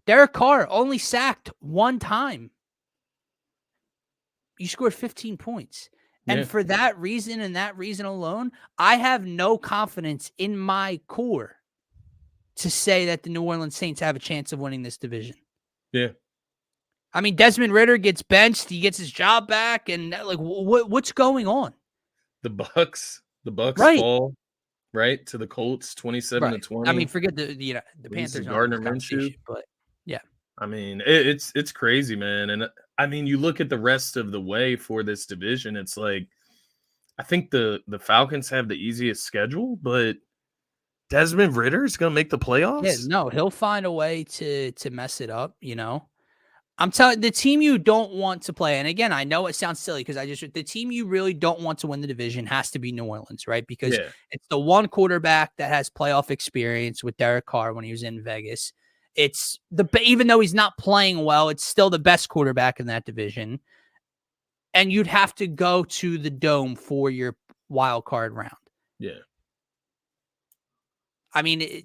Derek Carr only sacked one time. You scored 15 points. And for that reason and that reason alone, I have no confidence in my core to say that the New Orleans Saints have a chance of winning this division. Yeah. I mean, Desmond Ridder gets benched. He gets his job back. And like, what's going on? The Bucks right. fall right to the Colts, 27-20. I mean, forget the Panthers Gardner Minshew, but yeah. I mean, it's crazy, man. And I mean, you look at the rest of the way for this division, it's like, I think the Falcons have the easiest schedule, but Desmond Ridder is going to make the playoffs? Yeah, no, he'll find a way to mess it up, I'm telling the team you don't want to play, and again, I know it sounds silly because the team you really don't want to win the division has to be New Orleans, right? Because it's the one quarterback that has playoff experience with Derek Carr when he was in Vegas. It's even though he's not playing well, it's still the best quarterback in that division. And you'd have to go to the Dome for your wild card round. Yeah. I mean,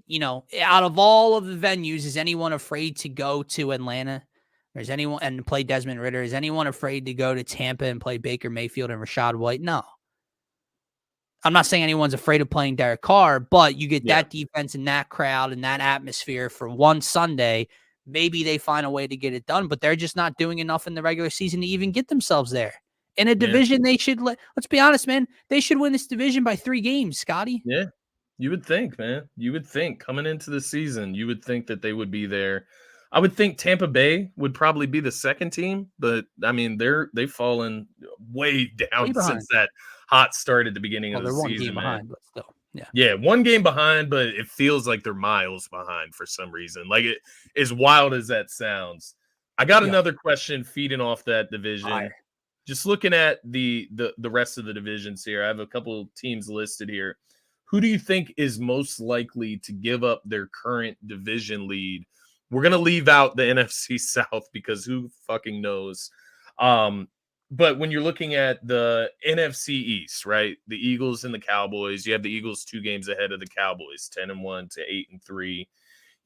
out of all of the venues, is anyone afraid to go to Atlanta? Or is anyone and play Desmond Ridder? Is anyone afraid to go to Tampa and play Baker Mayfield and Rachaad White? No. I'm not saying anyone's afraid of playing Derek Carr, but you get that defense and that crowd and that atmosphere for one Sunday. Maybe they find a way to get it done, but they're just not doing enough in the regular season to even get themselves there. In a division, they should let's be honest, man. They should win this division by 3 games, Scotty. Yeah. You would think, man. You would think coming into the season, you would think that they would be there. I would think Tampa Bay would probably be the second team, but I mean they've fallen way down since that hot start at the beginning of the season. They're 1 game behind, but still, yeah, 1 game behind, but it feels like they're miles behind for some reason. Like it, as wild as that sounds. I got another question feeding off that division. Just looking at the rest of the divisions here, I have a couple teams listed here. Who do you think is most likely to give up their current division lead? We're going to leave out the NFC South because who fucking knows? But when you're looking at the NFC East, right? The Eagles and the Cowboys, you have the Eagles 2 games ahead of the Cowboys, 10-1 to 8-3.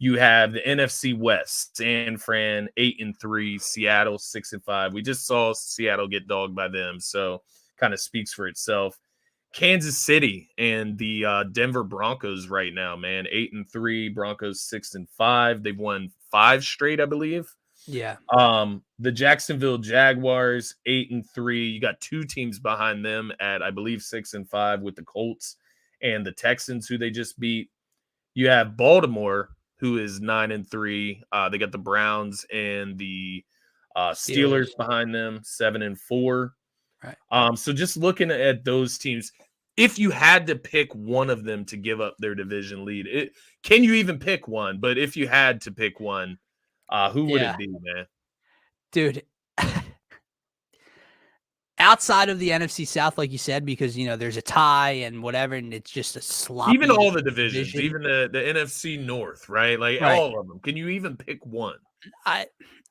You have the NFC West, San Fran 8-3, Seattle 6-5. We just saw Seattle get dogged by them, so kind of speaks for itself. Kansas City and the Denver Broncos right now, man, 8-3, Broncos 6-5. They've won 5 straight, I believe. Yeah. The Jacksonville Jaguars 8-3. You got 2 teams behind them at, I believe, 6-5 with the Colts and the Texans, who they just beat. You have Baltimore, who is 9-3. They got the Browns and the Steelers behind them, 7-4. Right. So just looking at those teams, if you had to pick one of them to give up their division lead, can you even pick one? But if you had to pick one, who would it be, man? Dude, outside of the NFC South, like you said, because there's a tie and whatever, and it's just a sloppy. Even all the divisions, even the NFC North, right? Like all of them. Can you even pick one?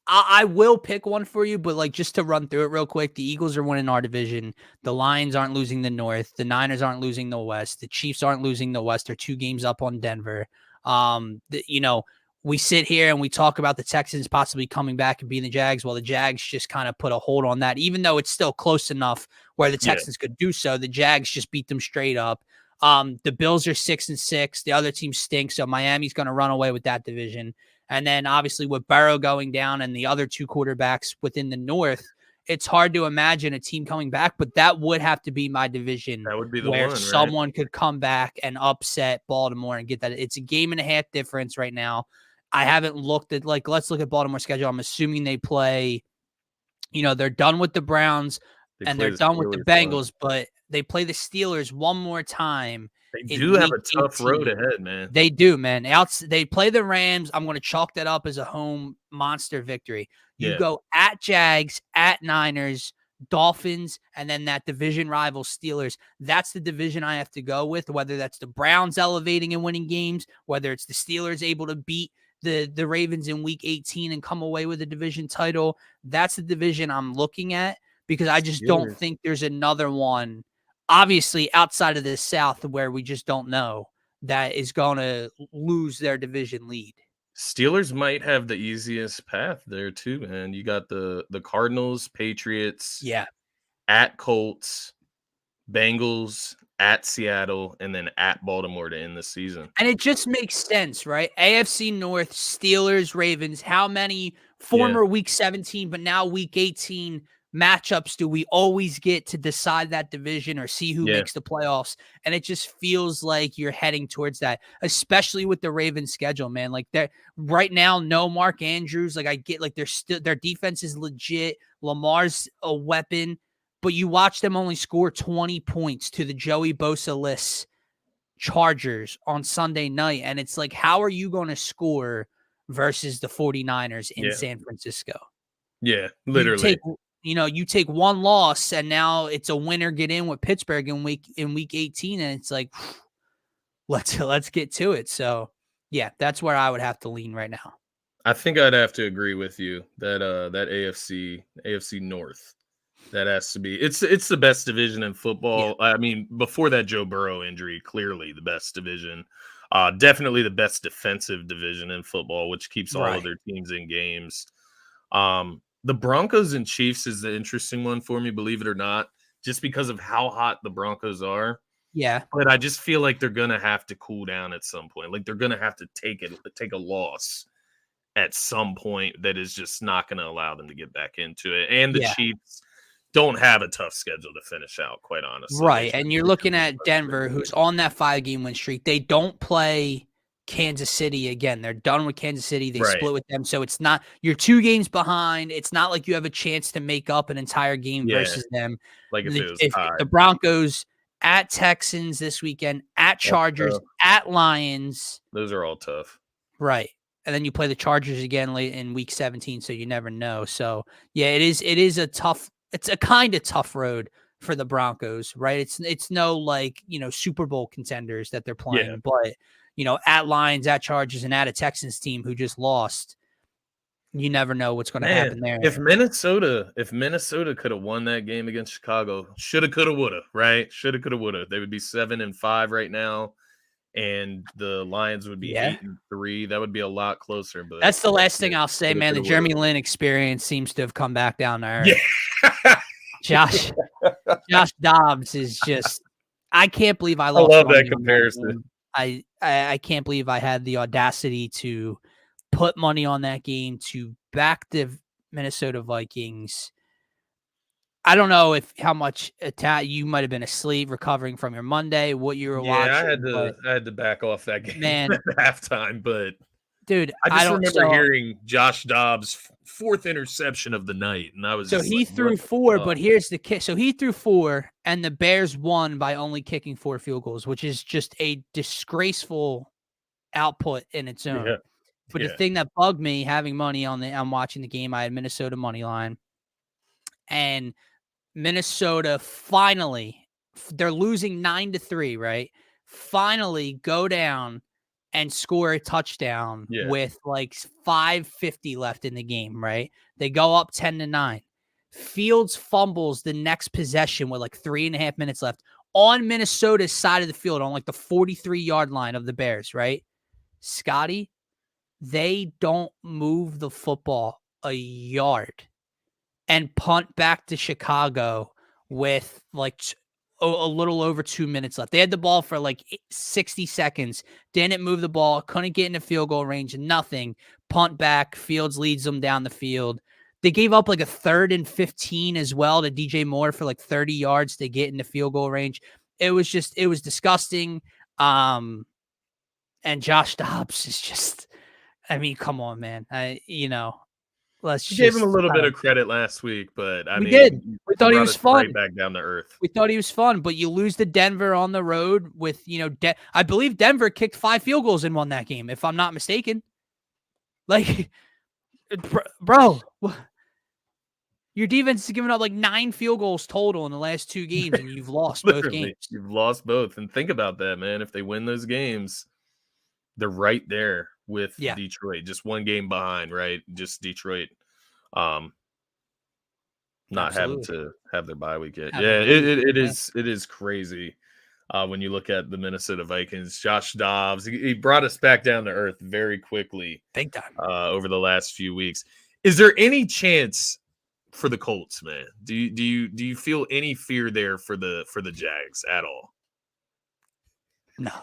I will pick one for you, but like just to run through it real quick, the Eagles are winning our division. The Lions aren't losing the North. The Niners aren't losing the West. The Chiefs aren't losing the West. They're 2 games up on Denver. We sit here and we talk about the Texans possibly coming back and being the Jags. Well, the Jags just kind of put a hold on that, even though it's still close enough where the Texans could do so. The Jags just beat them straight up. The Bills are 6-6. The other team stinks, so Miami's going to run away with that division. And then obviously with Burrow going down and the other 2 quarterbacks within the North, it's hard to imagine a team coming back, but that would have to be my division. That would be the where one, someone could come back and upset Baltimore and get that. It's a 1.5 game difference right now. I haven't looked at let's look at Baltimore's schedule. I'm assuming they play, they're done with the Browns and they're done with the Bengals, but they play the Steelers one more time. They in do have week a tough road 18. ahead, man. They do, man. They play the Rams. I'm going to chalk that up as a home monster victory. You Yeah. go at Jags, at Niners, Dolphins, and then that division rival Steelers. That's the division I have to go with, whether that's the Browns elevating and winning games, whether it's the Steelers able to beat the Ravens in week 18 and come away with a division title. That's the division I'm looking at because I just don't Steelers. think there's another one, obviously outside of the South, where we just don't know, that is going to lose their division lead. Steelers might have the easiest path there too, man. You got the Cardinals, Patriots, Yeah. at Colts, Bengals, at Seattle, and then at Baltimore to end the season. And it just makes sense, right? AFC North, Steelers, Ravens. How many former week 17, but now week 18 matchups do we always get to decide that division or see who Yeah. makes the playoffs? And it just feels like you're heading towards that, especially with the Ravens schedule, man. Like they're right now, no Mark Andrews. Like I get like their defense is legit. Lamar's a weapon, but you watch them only score 20 points to the Joey Bosa-less Chargers on Sunday night. And it's like, how are you going to score versus the 49ers in San Francisco? Yeah, literally. You take one loss and now it's a winner get in with Pittsburgh in week 18. And it's like, let's get to it. So yeah, that's where I would have to lean right now. I think I'd have to agree with you that that AFC North, that has to be it's the best division in football. Yeah. I mean, before that Joe Burrow injury, clearly the best division. Definitely the best defensive division in football, which keeps all of their teams in games. The Broncos and Chiefs is the interesting one for me, believe it or not, just because of how hot the Broncos are. Yeah. But I just feel like they're gonna have to cool down at some point. Like they're gonna have to take a loss at some point that is just not going to allow them to get back into it. And the Chiefs don't have a tough schedule to finish out, quite honestly. Right. And you're looking at Denver, who's on that 5-game win streak. They don't play Kansas City again. They're done with Kansas City. They split with them. So it's not, you're 2 games behind. It's not like you have a chance to make up an entire game versus them. Like if it was the Broncos at Texans this weekend, at Chargers, at Lions. Those are all tough. Right. And then you play the Chargers again late in week 17, so you never know. So yeah, it is a kind of tough road for the Broncos, right? It's no like, Super Bowl contenders that they're playing, but at Lions, at Chargers, and at a Texans team who just lost, you never know what's going to happen there. If Minnesota could have won that game against Chicago, shoulda, coulda, woulda, right? Shoulda, coulda, woulda. They would be 7-5 right now. And the Lions would be 8-3. That would be a lot closer. But that's the last thing I'll say, man. The Jeremy Lin experience seems to have come back down to earth. Yeah. Josh Dobbs is just. I can't believe I lost. I love that comparison. I can't believe I had the audacity to put money on that game to back the Minnesota Vikings. I don't know how much you might have been asleep, recovering from your Monday, what you were watching. I had to back off that game, man, at halftime. But dude, I remember hearing Josh Dobbs' 4th interception of the night, and I was he threw 4. But here's the kick: so he threw 4, and the Bears won by only kicking 4 field goals, which is just a disgraceful output in its own. Yeah. But the thing that bugged me, having money I'm watching the game, I had Minnesota money line, and Minnesota finally, they're losing 9-3, right? Finally go down and score a touchdown with like 5:50 left in the game, right? They go up 10-9. Fields fumbles the next possession with like 3.5 minutes left on Minnesota's side of the field on like the 43-yard line of the Bears, right? Scotty, they don't move the football a yard and punt back to Chicago with like a little over 2 minutes left. They had the ball for like 60 seconds, didn't move the ball, couldn't get into field goal range, nothing. Punt back, Fields leads them down the field. They gave up like a 3rd and 15 as well to DJ Moore for like 30 yards to get into field goal range. It was disgusting. And Josh Dobbs is just, I mean, come on, man. Let's We gave him a just little bit of credit last week, but I we did. mean, We he thought he brought was us right fun. back down to earth. We thought he was fun, but you lose to Denver on the road with, I believe Denver kicked 5 field goals and won that game, if I'm not mistaken. Like, bro, your defense is giving up like 9 field goals total in the last 2 games, and you've lost both games. You've lost both. And think about that, man. If they win those games, they're right there with Detroit. Just 1 game behind, right? Just Detroit not having to have their bye week yet. It is crazy when you look at the Minnesota Vikings. Josh Dobbs, he brought us back down to earth very quickly, big time, over the last few weeks. Is there any chance for the Colts, man? Do you feel any fear there for the Jags at all? No.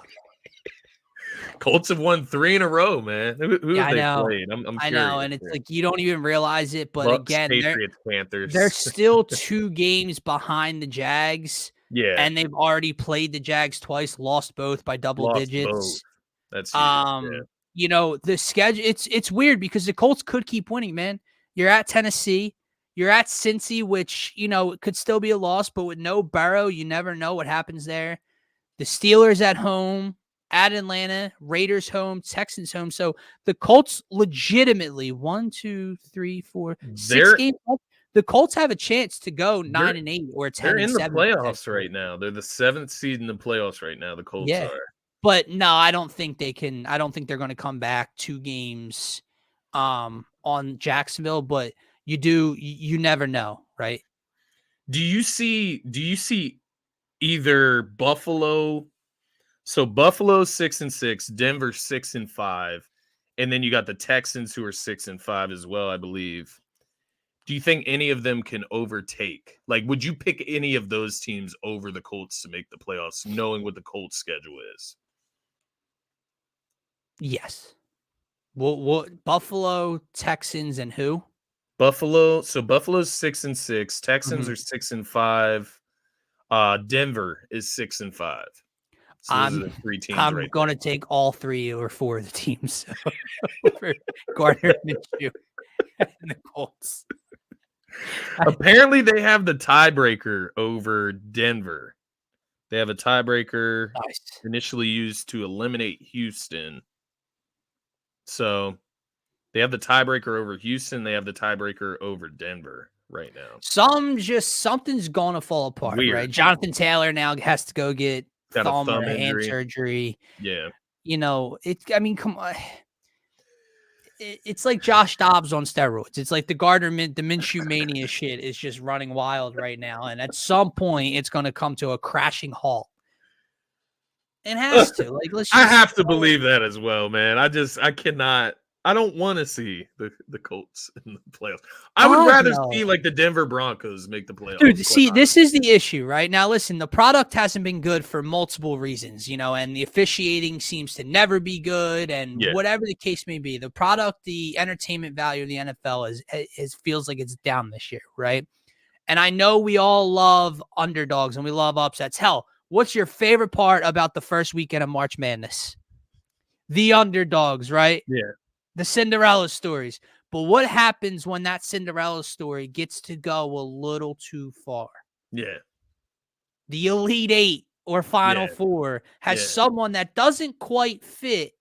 Colts have won 3 in a row, man. Who have they played? I'm curious. I know, and it's like you don't even realize it, but Bucks, again, Patriots, Panthers. they're still 2 games behind the Jags. Yeah, and they've already played the Jags twice, lost both by double digits. Both. That's huge. The schedule. It's weird because the Colts could keep winning, man. You're at Tennessee, you're at Cincy, which could still be a loss, but with no Burrow, you never know what happens there. The Steelers at home, at Atlanta, Raiders home, Texans home. So the Colts legitimately 1, 2, 3, 4, 6 games. The Colts have a chance to go 9-8 or 10-7. They're in the playoffs right now. They're the 7th seed in the playoffs right now. The Colts are. But no, I don't think they can. I don't think they're going to come back 2 games on Jacksonville. But you never know, right? Do you see either Buffalo? So Buffalo 6-6, Denver 6-5, and then you got the Texans who are 6-5 as well, I believe. Do you think any of them can overtake? Like, would you pick any of those teams over the Colts to make the playoffs, knowing what the Colts' schedule is? Yes. What Buffalo, Texans, and who? Buffalo. So Buffalo's 6-6. Texans are 6-5. Denver is 6-5. So those are the 3 teams. I'm going to take all 3 or 4 of the teams over Gardner Minshew and the Colts. Apparently, they have the tiebreaker over Denver. They have a tiebreaker initially used to eliminate Houston. So they have the tiebreaker over Houston. They have the tiebreaker over Denver right now. Something's going to fall apart, right? Jonathan Taylor now has to go get thumb or hand surgery. Yeah. Come on. It's like Josh Dobbs on steroids. It's like the Minshew mania shit is just running wild right now. And at some point, it's going to come to a crashing halt. It has to. I have to believe that as well, man. I cannot. I don't want to see the Colts in the playoffs. I would rather see like the Denver Broncos make the playoffs. Dude, see, this is the issue, right? Now, listen, the product hasn't been good for multiple reasons, and the officiating seems to never be good, and whatever the case may be, the product, the entertainment value of the NFL feels like it's down this year, right? And I know we all love underdogs and we love upsets. Hell, what's your favorite part about the first weekend of March Madness? The underdogs, right? Yeah. The Cinderella stories. But what happens when that Cinderella story gets to go a little too far? Yeah. The Elite 8 or Final 4 has someone that doesn't quite fit,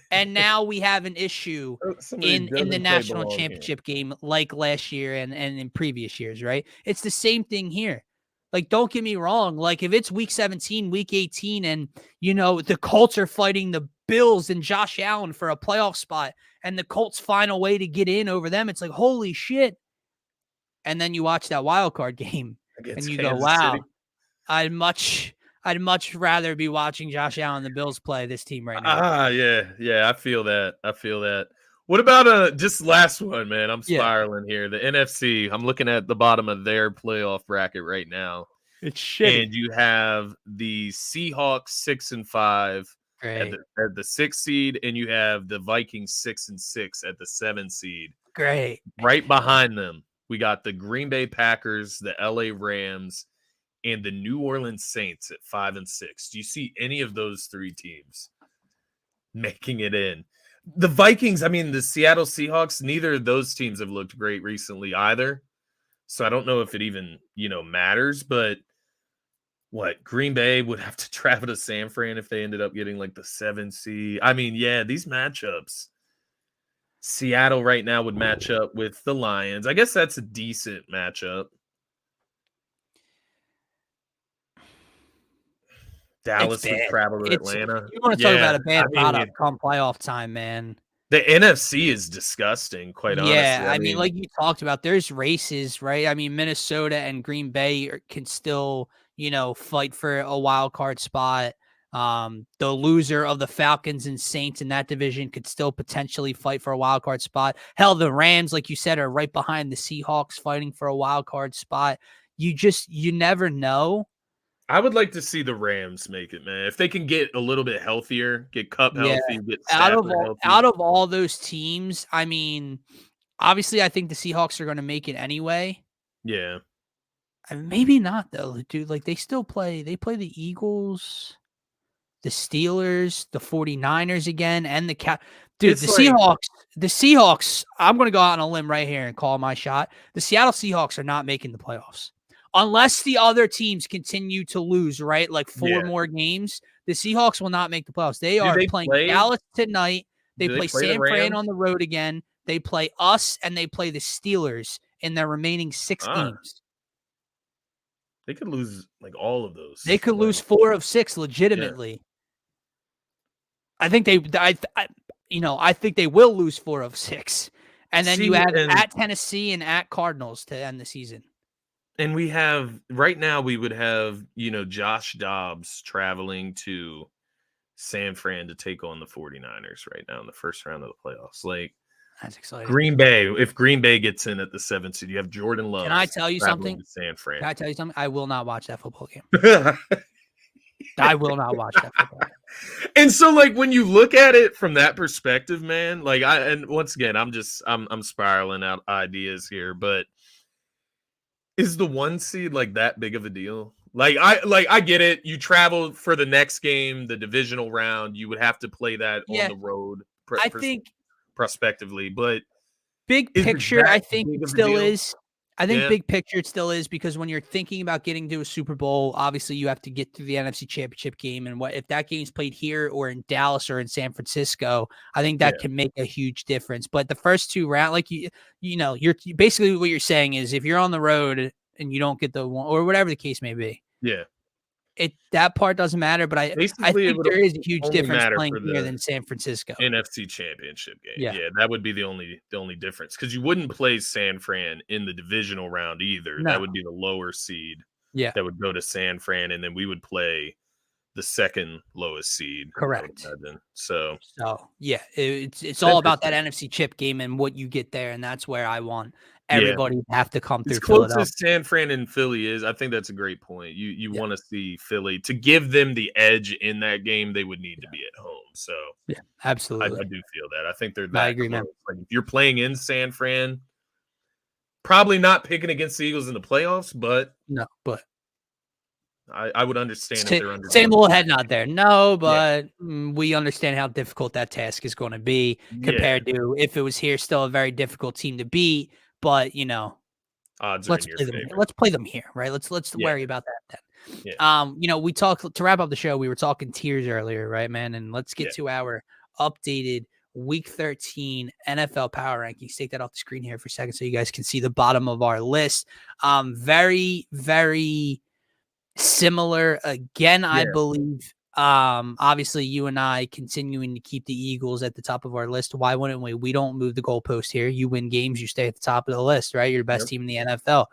and now we have an issue in the national championship game like last year and in previous years, right? It's the same thing here. Like, don't get me wrong. Like, if it's week 17, week 18, and, the Colts are fighting the Bills and Josh Allen for a playoff spot, and the Colts find a way to get in over them, it's like, holy shit. And then you watch that wild card game, and you go, wow, I'd much rather be watching Josh Allen and the Bills play this team right now. Yeah. I feel that. What about just last one, man? I'm spiraling here. The NFC, I'm looking at the bottom of their playoff bracket right now. It's shitty. And you have the Seahawks 6-5 at the 6th seed, and you have the Vikings 6-6 at the 7th seed. Great. Right behind them, we got the Green Bay Packers, the LA Rams, and the New Orleans Saints at 5-6. Do you see any of those 3 teams making it in? The Vikings, I mean, the Seattle Seahawks, neither of those teams have looked great recently either. So I don't know if it even, matters, but what, Green Bay would have to travel to San Fran if they ended up getting like the 7 seed. I mean, yeah, these matchups. Seattle right now would match up with the Lions. I guess that's a decent matchup. It's Dallas would bad. travel to It's Atlanta. You want to talk Yeah, about a I bad mean, product come playoff time, man. the NFC is disgusting, quite honestly. Yeah, I I mean, mean, like you talked about, there's races, right? I mean, Minnesota and Green Bay can still, fight for a wild card spot. The loser of the Falcons and Saints in that division could still potentially fight for a wild card spot. Hell, the Rams, like you said, are right behind the Seahawks fighting for a wild card spot. You never know. I would like to see the Rams make it, man. If they can get a little bit healthier, get Cup Yeah. healthy, get Out of Stafford all healthy. out of all those teams, I mean, obviously I think the Seahawks are going to make it anyway. Yeah. Maybe not though, dude. Like they play the Eagles, the Steelers, the 49ers again, and the Cat. Dude, It's like the Seahawks, I'm going to go out on a limb right here and call my shot. The Seattle Seahawks are not making the playoffs. Unless the other teams continue to lose, right? Like 4 yeah. more games, the Seahawks will not make the playoffs. They Do are they playing play Dallas tonight. They do they play play the San Fran on Rams? the road again. They play us and they play the Steelers in their remaining 6 Ah, games. they could lose like all of They those. could Like, lose 4 of 6 yeah. legitimately. I think I think they will lose 4 of 6. And then you See, have and at Tennessee and at Cardinals to end the season. we have right now we would have, Josh Dobbs traveling to San Fran to take on the 49ers right now in the first round of the playoffs. Like That's exciting. Green Bay, if Green Bay gets in at the 7th seed, you have Jordan Can Love I tell you traveling something? to San Fran. Can I tell you something? I will not watch that football game. I will not watch that football game. And so, like, when you look at it from that perspective, man, like and once again, I'm spiraling out ideas here, but is the 1 seed like that big of a deal? I get it. You travel for the next game, the divisional round, you would have to play that on Yeah, the road I think prospectively, but big is it picture, that I think big it of a still deal? is. I think Yeah, big picture it still is because when you're thinking about getting to a Super Bowl, obviously you have to get through the NFC Championship game, and what if that game's played here or in Dallas or in San Francisco? I think yeah, that can make a huge difference. But the first 2 rounds, like you're basically what you're saying is if you're on the road and you don't get the one or whatever the case may be, yeah. that part doesn't matter. But I Basically, it think would there is a huge only difference matter playing for here the than San Francisco. NFC Championship game. Yeah, Yeah, that would be the only difference because you wouldn't play San Fran in the divisional round either. That no, would be the lower seed yeah, that would go to San Fran, and then we would play the second lowest seed. I would correct. imagine. So So yeah, it's it's all about that interesting. NFC chip game and what you get there, and that's where I want Yeah, everybody to have to come as through close as Philadelphia. San Fran and Philly is, I think that's a great point. You Yeah, want to see Philly to give them the edge in that game. They would need to yeah, be at home. So yeah, I absolutely. do feel that. I think they're I that agree, close. man. Like if you're playing in San Fran, probably not picking against the Eagles in the playoffs, but No, but I would understand if they're same underdogs. little head nod there. No, Yeah, but we understand how difficult that task is going to be yeah. compared to if it was here. Still a very difficult team to beat, but Odds are in let's your play them. favor. Let's play them here, right? Let's Yeah, worry about that then. yeah, We talked to wrap up the show. We were talking tiers earlier, right, man? And let's yeah, get to our updated Week 13 NFL Power Rankings. Take that off the screen here for a second, so you guys can see the bottom of our list. Very, very similar. Again, I yeah. believe. Obviously, you and I continuing to keep the Eagles at the top of our list. Why wouldn't we? We don't move the goalpost here. You win games, you stay at the top of the list, right? You're the best Yep, team in the NFL.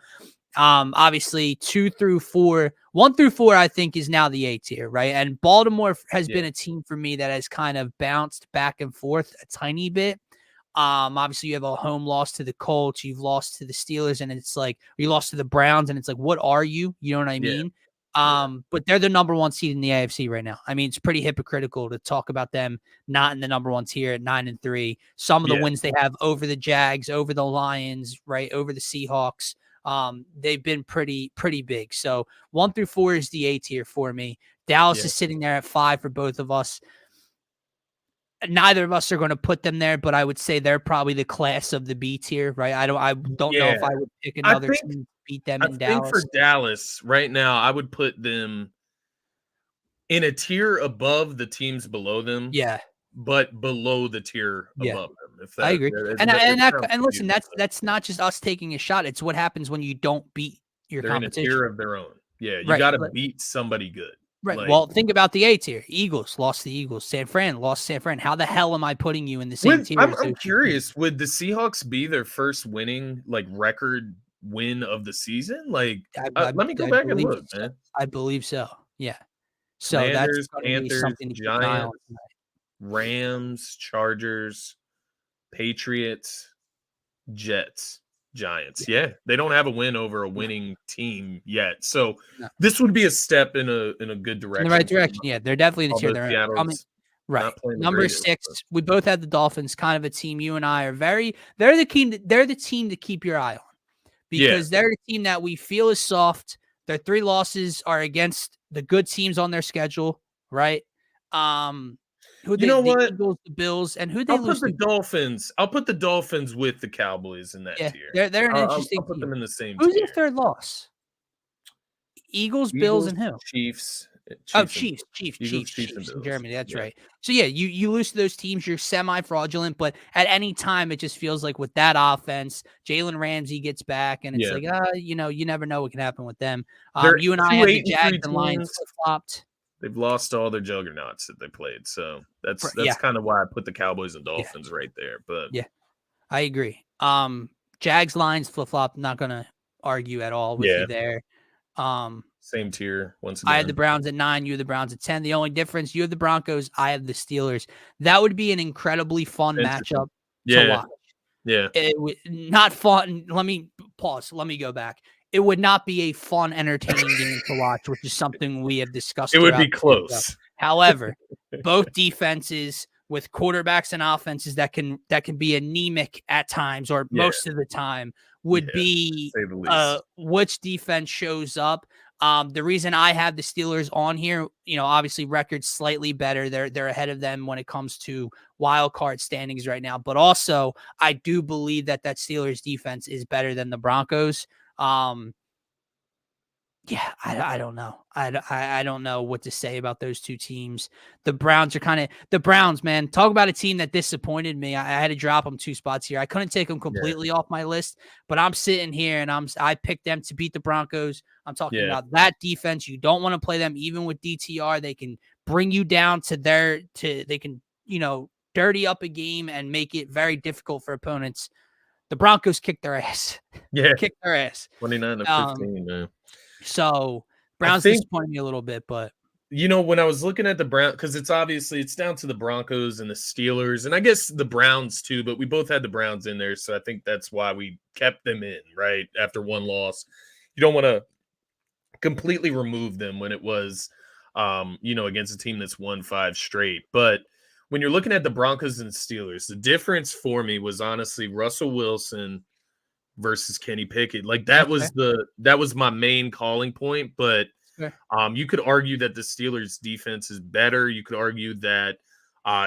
Obviously 2 through 4, 1 through 4, I think is now the A tier, right? And Baltimore has yeah, been a team for me that has kind of bounced back and forth a tiny bit. Obviously you have a home loss to the Colts, you've lost to the Steelers, and it's like you lost to the Browns, and it's like, what are you? You know what I yeah, mean? yeah, But they're the number 1 seed in the AFC right now. I mean, it's pretty hypocritical to talk about them not in the number 1 tier at 9-3. Some of the yeah, wins they have over the Jags, over the Lions, right, over the Seahawks. They've been pretty big. So 1 through 4 is the A tier for me. Dallas yeah. is sitting there at 5 for both of us. neither of us are going to put them there, but I would say they're probably the class of the B tier, right? I don't know Yeah. if I would pick I another think team to beat them I in think for Dallas. Dallas right now, I would put them in a tier above the teams below them, Yeah, but below the tier yeah. above them. If I that agree. it, And it that, sounds and listen, confusing, but that's not just us taking a shot. It's what happens when you don't beat your they're in a competition. tier of their own. Yeah, you Right. got to beat somebody good. Right. Like Well, think about the A tier. Eagles lost the Eagles. San Fran lost San Fran. How the hell am I putting you in the same Would tier I'm as I'm those two teams? curious, would the Seahawks be their first winning, like, record win of the season? Like, let me go I back and believe look, so. man. I believe so. Yeah. So that's Commanders, going to be Panthers, something to keep an eye on. Giants, Rams, Chargers, Patriots, Jets, Giants. Yeah. Yeah, they don't have a win over a No, winning team yet. So, no. this would be a step in a good In the right direction for direction. Yeah, they're definitely in the tier although they're coming. Seattle's Right. not playing the Number greatest, 6, but we both had the Dolphins, kind of a team you and I are they're the team to keep your eye on yeah. because they're the team that we feel is soft. Their 3 losses are against the good teams on their schedule, right? Who You they know the what? Eagles, the Bills, and who they lose to. I'll put the Dolphins with the Cowboys in that Yeah, tier. they're an I'll interesting put them team. in the same Who's their tier. third loss? Eagles, Bills, Eagles, and who? Chiefs, Oh, Chiefs and Bills. Eagles, Chiefs, and Chiefs in Bills. Germany. That's Yeah. right. So yeah, you lose to those teams, you're semi-fraudulent, but at any time, it just feels like with that offense, Jalen Ramsey gets back, and it's Yeah. like, you never know what can happen with them. They're You and I 2 had the 8-3 Jags and Lions teams. flip-flopped. They've lost all their juggernauts that they played. So that's Yeah, kind of why I put the Cowboys and yeah, Dolphins right there. But yeah. I agree. Jags, Lions flip-flop. Not gonna argue at all with yeah, you there. Um, same tier once I had the again. Browns at 9, you had the Browns at 10. The only difference, you have the Broncos, I have the Steelers. That would be an incredibly fun Interesting. matchup to Yeah. watch. Yeah. It would not fun. Let me pause. Let me go back. It would not be a fun, entertaining game to watch, which is something we have discussed It would throughout be the show. close. However, both defenses with quarterbacks and offenses that can be anemic at times or Yeah. most of the time would be say the least. which defense shows up. The reason I have the Steelers on here, obviously records slightly better. They're ahead of them when it comes to wild card standings right now. But also, I do believe that Steelers defense is better than the Broncos. Yeah, I don't know. I don't know what to say about those two teams. The Browns are the Browns, man. Talk about a team that disappointed me. I had to drop them 2 spots here. I couldn't take them completely off my list, but I'm sitting here and I picked them to beat the Broncos. I'm talking about that defense. You don't want to play them even with DTR. They can bring you down they can, dirty up a game and make it very difficult for opponents. The Broncos kicked their ass. Yeah. Kicked their ass. 29-15, man. So Browns disappointed me a little bit, but when I was looking at the Browns, because it's down to the Broncos and the Steelers, and I guess the Browns too, but we both had the Browns in there, so I think that's why we kept them in, right? After one loss. You don't want to completely remove them when it was against a team that's won 5 straight. But when you're looking at the Broncos and Steelers, the difference for me was honestly Russell Wilson versus Kenny Pickett. Like that was my main calling point. But you could argue that the Steelers defense is better. You could argue that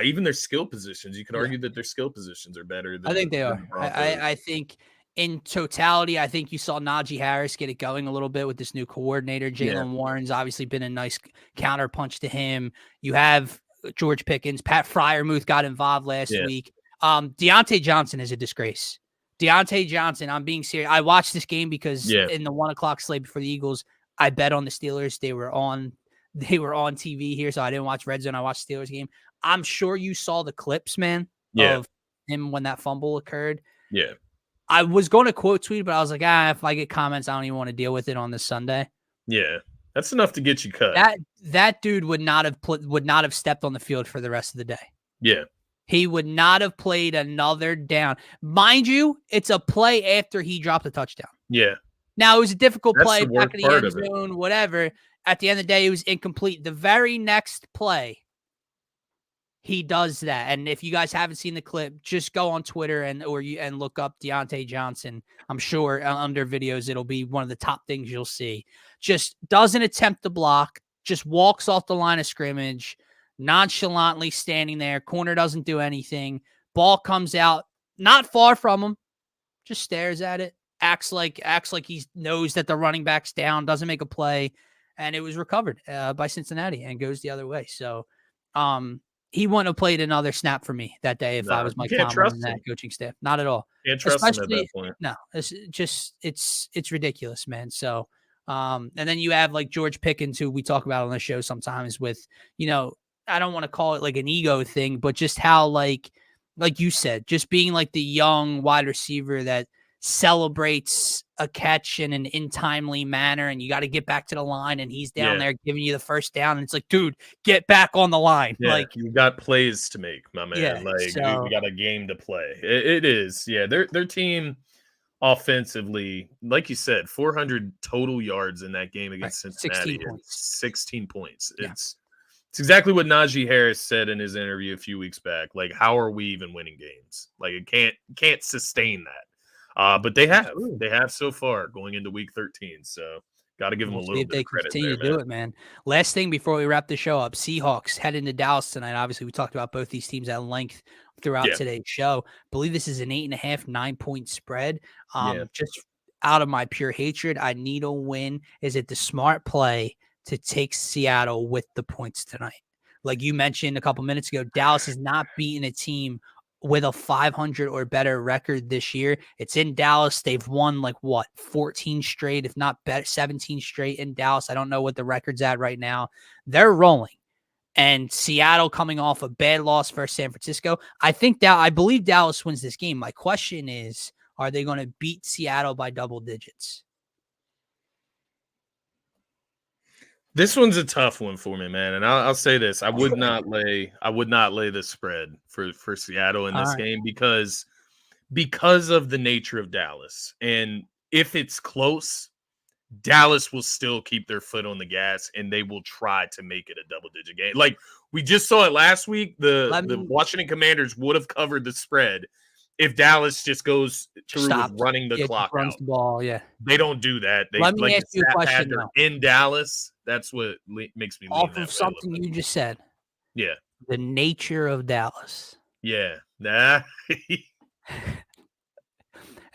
even their skill positions, you could argue that their skill positions are better than I think they are. the Broncos. I think in totality, I think you saw Najee Harris get it going a little bit with this new coordinator. Jalen Warren's obviously been a nice counterpunch to him. You have George Pickens, Pat Freiermuth got involved last week. Deontay Johnson is a disgrace. Deontay Johnson, I'm being serious. I watched this game because in the 1:00 slate before the Eagles, I bet on the Steelers. They were on TV here, so I didn't watch Red Zone. I watched the Steelers game. I'm sure you saw the clips, man, of him when that fumble occurred. Yeah. I was going to quote tweet, but I was like, if I get comments, I don't even want to deal with it on this Sunday. Yeah. That's enough to get you cut. That dude would not have stepped on the field for the rest of the day. Yeah. He would not have played another down. Mind you, it's a play after he dropped a touchdown. Yeah. Now, it was a difficult play, back in the end zone, whatever. At the end of the day, it was incomplete. The very next play, he does that. And if you guys haven't seen the clip, just go on Twitter and look up Deontay Johnson. I'm sure under videos, it'll be one of the top things you'll see. Just doesn't attempt to block, just walks off the line of scrimmage, nonchalantly standing there. Corner doesn't do anything. Ball comes out, not far from him, just stares at it, acts like he knows that the running back's down, doesn't make a play, and it was recovered by Cincinnati and goes the other way. So he wouldn't have played another snap for me that day if I was you Mike can't Tomlin trust and that him. coaching staff. Not at all. Can't trust him at that point. No, it's ridiculous, man. So and then you have like George Pickens, who we talk about on the show sometimes with, I don't want to call it like an ego thing, but just how like you said, just being like the young wide receiver that celebrates a catch in an untimely manner, and you got to get back to the line, and he's down there giving you the first down, and it's like, dude, get back on the line. Yeah, like you got plays to make, my man. Yeah, We got a game to play. It is. Yeah, their team offensively, like you said, 400 total yards in that game against Cincinnati. 16 points. Yeah. It's exactly what Najee Harris said in his interview a few weeks back. Like, how are we even winning games? Like, it can't sustain that. But they have so far going into week 13. So got to give them a little bit of credit. Continue to do it, man. Last thing before we wrap the show up, Seahawks head into Dallas tonight. Obviously, we talked about both these teams at length throughout today's show. I believe this is an 8.5, 9-point spread. Just out of my pure hatred, I need a win. Is it the smart play to take Seattle with the points tonight? Like you mentioned a couple minutes ago, Dallas has not beaten a team with a 500 or better record this year. It's in Dallas. They've won 14 straight, if not 17 straight in Dallas. I don't know what the record's at right now. They're rolling. And Seattle coming off a bad loss versus San Francisco. I believe Dallas wins this game. My question is, are they going to beat Seattle by double digits? This one's a tough one for me, man. And I'll say this: I would not lay the spread for Seattle in this game because of the nature of Dallas. And if it's close, Dallas will still keep their foot on the gas and they will try to make it a double-digit game. Like we just saw it last week. The Washington Commanders would have covered the spread if Dallas just goes through with running the clock runs out. The ball, they don't do that. Let me ask you a question. In Dallas, that's what makes me off of something you just said. Yeah, the nature of Dallas. Yeah, nah.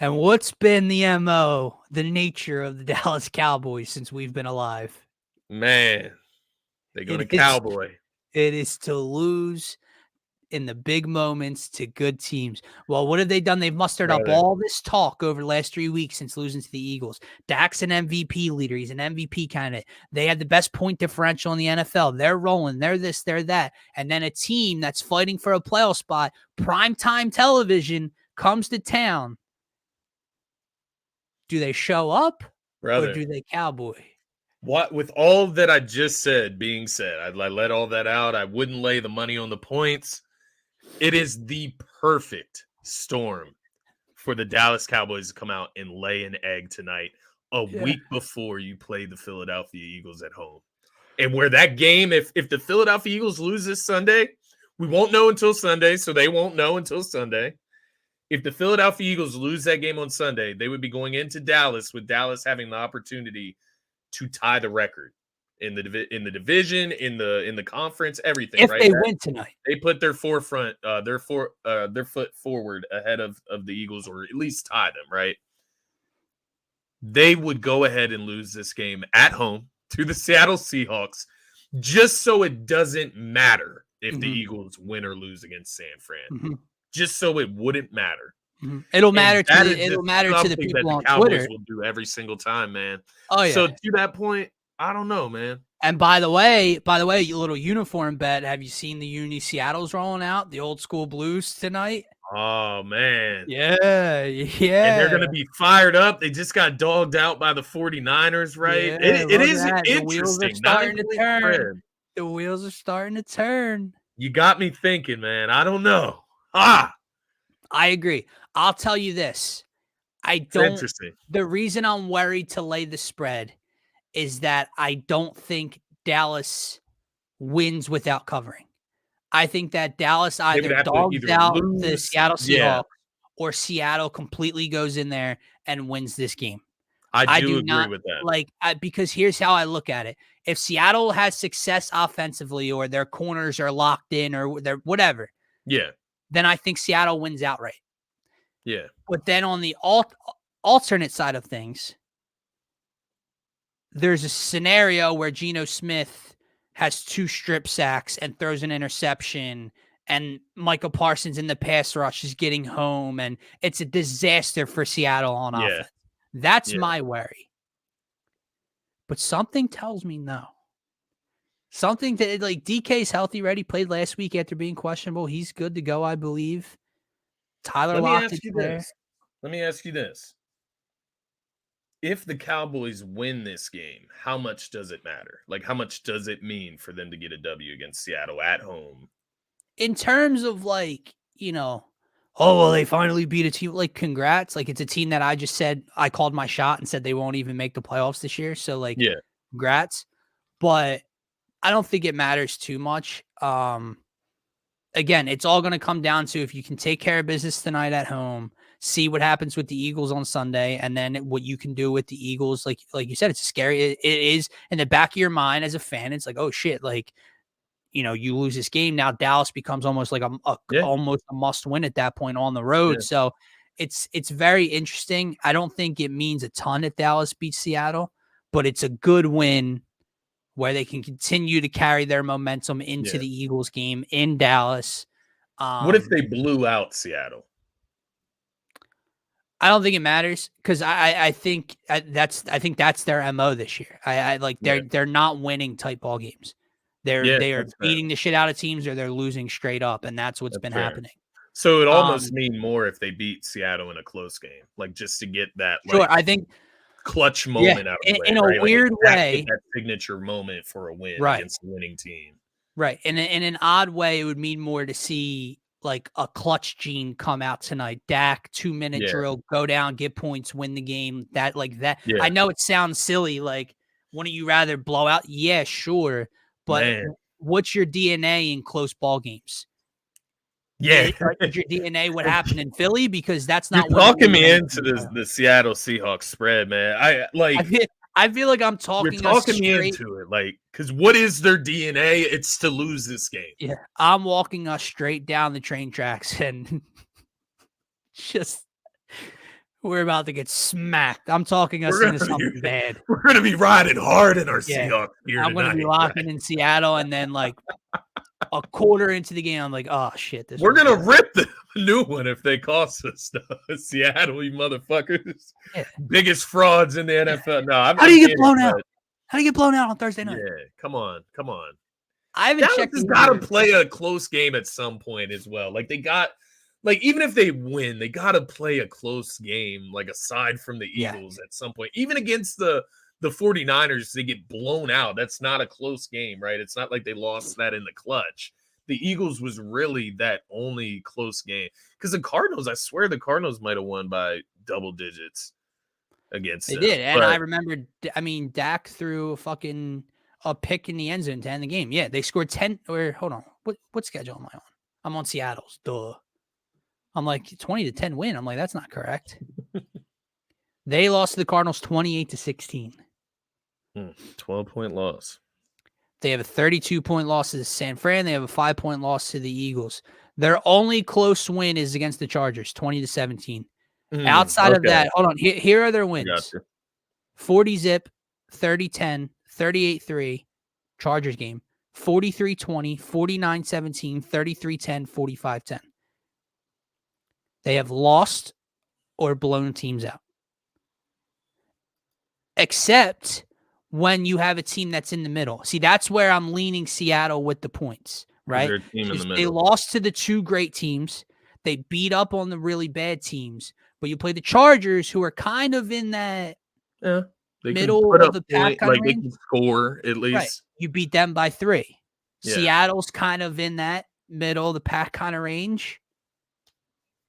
And what's been the MO, the nature of the Dallas Cowboys since we've been alive? Man, they go to Cowboy. It is to lose in the big moments to good teams. Well, what have they done? They've mustered up all this talk over the last 3 weeks since losing to the Eagles. Dak's an MVP leader. He's an MVP candidate. They had the best point differential in the NFL. They're rolling. They're this, they're that. And then a team that's fighting for a playoff spot, primetime television, comes to town. Do they show up or do they cowboy? What, with all that I just said being said, I let all that out. I wouldn't lay the money on the points. It is the perfect storm for the Dallas Cowboys to come out and lay an egg tonight, a week before you play the Philadelphia Eagles at home. And where that game, if the Philadelphia Eagles lose this Sunday, we won't know until Sunday, so they won't know until Sunday. If the Philadelphia Eagles lose that game on Sunday, they would be going into Dallas with Dallas having the opportunity to tie the record in the division, in the conference, everything. If they win tonight, they put their foot forward ahead of the Eagles, or at least tie them. Right? They would go ahead and lose this game at home to the Seattle Seahawks, just so it doesn't matter if the Eagles win or lose against San Fran. Just so it wouldn't matter. It'll matter to the people on Cowboys Twitter. Will do every single time, man. Oh yeah. So to that point, I don't know, man. And by the way, you little uniform bet. Have you seen the uni Seattle's rolling out the old school Blues tonight? Oh man. Yeah. And they're gonna be fired up. They just got dogged out by the 49ers, right? Yeah, it is interesting. The wheels are starting to turn. The wheels are starting to turn. You got me thinking, man. I don't know. I agree. I'll tell you this. The reason I'm worried to lay the spread is that I don't think Dallas wins without covering. I think that Dallas either dogs out the Seattle Seahawks or Seattle completely goes in there and wins this game. I do do agree not with that. like because here's how I look at it. If Seattle has success offensively or their corners are locked in or they're whatever, Yeah. then I think Seattle wins outright. Yeah. But then on the alternate side of things, there's a scenario where Geno Smith has 2 strip sacks and throws an interception, and Michael Parsons in the pass rush is getting home, and it's a disaster for Seattle on Yeah. offense. That's Yeah. my worry. But something tells me no. Something that like DK's healthy, ready, played last week after being questionable. He's good to go, I believe. Tyler Let me Lockett's ask you there. this. Let me ask you this. If the Cowboys win this game, how much does it matter? Like, how much does it mean for them to get a W against Seattle at home? In terms of like, oh, well, they finally beat a team. Like, congrats. Like, it's a team that I just said I called my shot and said they won't even make the playoffs this year. So, like, Yeah. congrats. But I don't think it matters too much. Again, it's all going to come down to if you can take care of business tonight at home, see what happens with the Eagles on Sunday, and then what you can do with the Eagles. Like you said, it's scary. It is in the back of your mind as a fan. It's like, oh shit, like, you lose this game. Now Dallas becomes almost like Yeah. almost a must win at that point on the road. Yeah. So it's very interesting. I don't think it means a ton if Dallas beats Seattle, but it's a good win where they can continue to carry their momentum into Yeah. the Eagles game in Dallas. What if they blew out Seattle? I don't think it matters because I think that's their MO this year. I like they're not winning tight ball games. They are That's fair. beating the shit out of teams or they're losing straight up, and that's what's been fair. happening. So it almost mean more if they beat Seattle in a close game, like just to get that Sure, I think clutch moment out of the way, in a right? weird way, that signature moment for a win right? against a winning team, Right. In an odd way, it would mean more to see like a clutch gene come out tonight. Dak 2-minute drill, go down, get points, win the game. That like that. Yeah. I know it sounds silly. Like, wouldn't you rather blow out? Yeah, sure. But what's your DNA in close ball games? Yeah. Is your DNA what happened in Philly? Because that's not You're talking me into the Seattle Seahawks spread, man. I feel like I'm talking. You're talking me into it, like, because what is their DNA? It's to lose this game. Yeah, I'm walking us straight down the train tracks, and just we're about to get smacked. I'm talking us into something bad. We're gonna be riding hard in our Seahawks here I'm gonna be locking in Seattle, and then like a quarter into the game, I'm like, oh shit, we're gonna rip the new one if they cost us Seattle, you motherfuckers. Yeah. Biggest frauds in the NFL. No, how do you get blown out? How do you get blown out on Thursday night? Yeah, come on. I haven't checked. Dallas has got to play a close game at some point as well. Like even if they win, they got to play a close game. Like aside from the Eagles at some point, even against the 49ers, they get blown out. That's not a close game, right? It's not like they lost that in the clutch. The Eagles was really that only close game because the Cardinals, I swear the Cardinals might have won by double digits against them. They did. And I remember, Dak threw a pick in the end zone to end the game. Yeah, they scored 10 or hold on. What schedule am I on? I'm on Seattle's. Duh. I'm like 20-10 win. I'm like, that's not correct. They lost to the Cardinals 28-16. 12-point loss. They have a 32-point loss to San Fran. They have a 5-point loss to the Eagles. Their only close win is against the Chargers, 20-17. Outside of that, hold on. Here are their wins. 40-zip, 30-10, 38-3, Chargers game. 43-20, 49-17, 33-10, 45-10. They have lost or blown teams out. Except when you have a team that's in the middle. See, that's where I'm leaning Seattle with the points, right? They lost to the 2 great teams. They beat up on the really bad teams. But you play the Chargers, who are kind of in that middle of the pack. Like they can score at least. Right. You beat them by 3. Yeah. Seattle's kind of in that middle of the pack kind of range.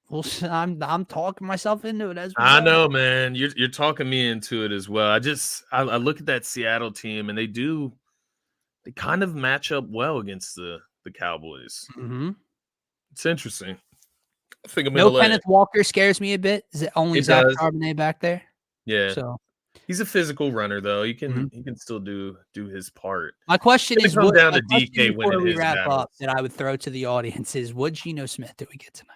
Well, I'm talking myself into it as well. I know, man. You're talking me into it as well. I look at that Seattle team, and they kind of match up well against the Cowboys. Mm-hmm. It's interesting. I think I'm Kenneth Walker scares me a bit. Is it only Zach Charbonnet back there? Yeah. So He's a physical runner, though. He can still do his part. My question It's is, gonna come down my to question DK before winning we his wrap battles. up that I would throw to the audience is, what Geno Smith do we get tonight?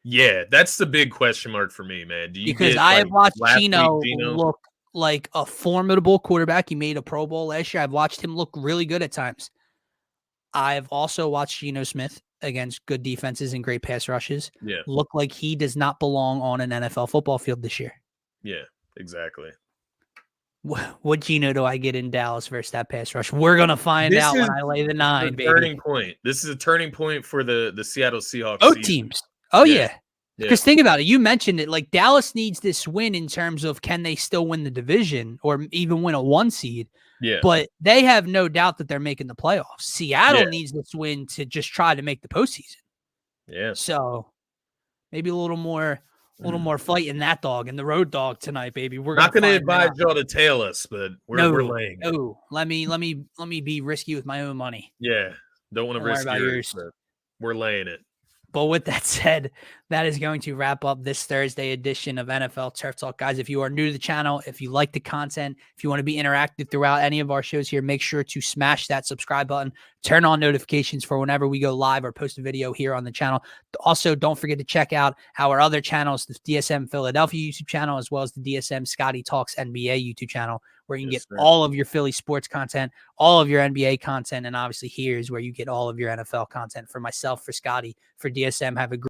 Yeah, that's the big question mark for me, man. Do you Because get I like have watched last week Geno Geno? look like a formidable quarterback. He made a Pro Bowl last year. I've watched him look really good at times. I've also watched Geno Smith against good defenses and great pass rushes Yeah. look like he does not belong on an NFL football field this year. Yeah, exactly. What Geno do I get in Dallas versus that pass rush? We're going to find out when I lay the 9, baby. Turning point. This is a turning point for the Seattle Seahawks Both season. teams. Oh, yeah. Because think about it. You mentioned it. Like, Dallas needs this win in terms of can they still win the division or even win a 1 seed. Yeah. But they have no doubt that they're making the playoffs. Seattle needs this win to just try to make the postseason. Yeah. So maybe a little more fight in that dog, in the road dog tonight, baby. We're not going to advise y'all to tail us, but we're laying it. No, let me be risky with my own money. Yeah. Don't want to risk yours, but we're laying it. But with that said, that is going to wrap up this Thursday edition of NFL Turf Talk. Guys, if you are new to the channel, if you like the content, if you want to be interactive throughout any of our shows here, make sure to smash that subscribe button, turn on notifications for whenever we go live or post a video here on the channel. Also, don't forget to check out our other channels, the DSM Philadelphia YouTube channel, as well as the DSM Scotty Talks NBA YouTube channel, where you can get all of your Philly sports content, all of your NBA content, and obviously here is where you get all of your NFL content. For myself, for Scotty, for DSM, have a great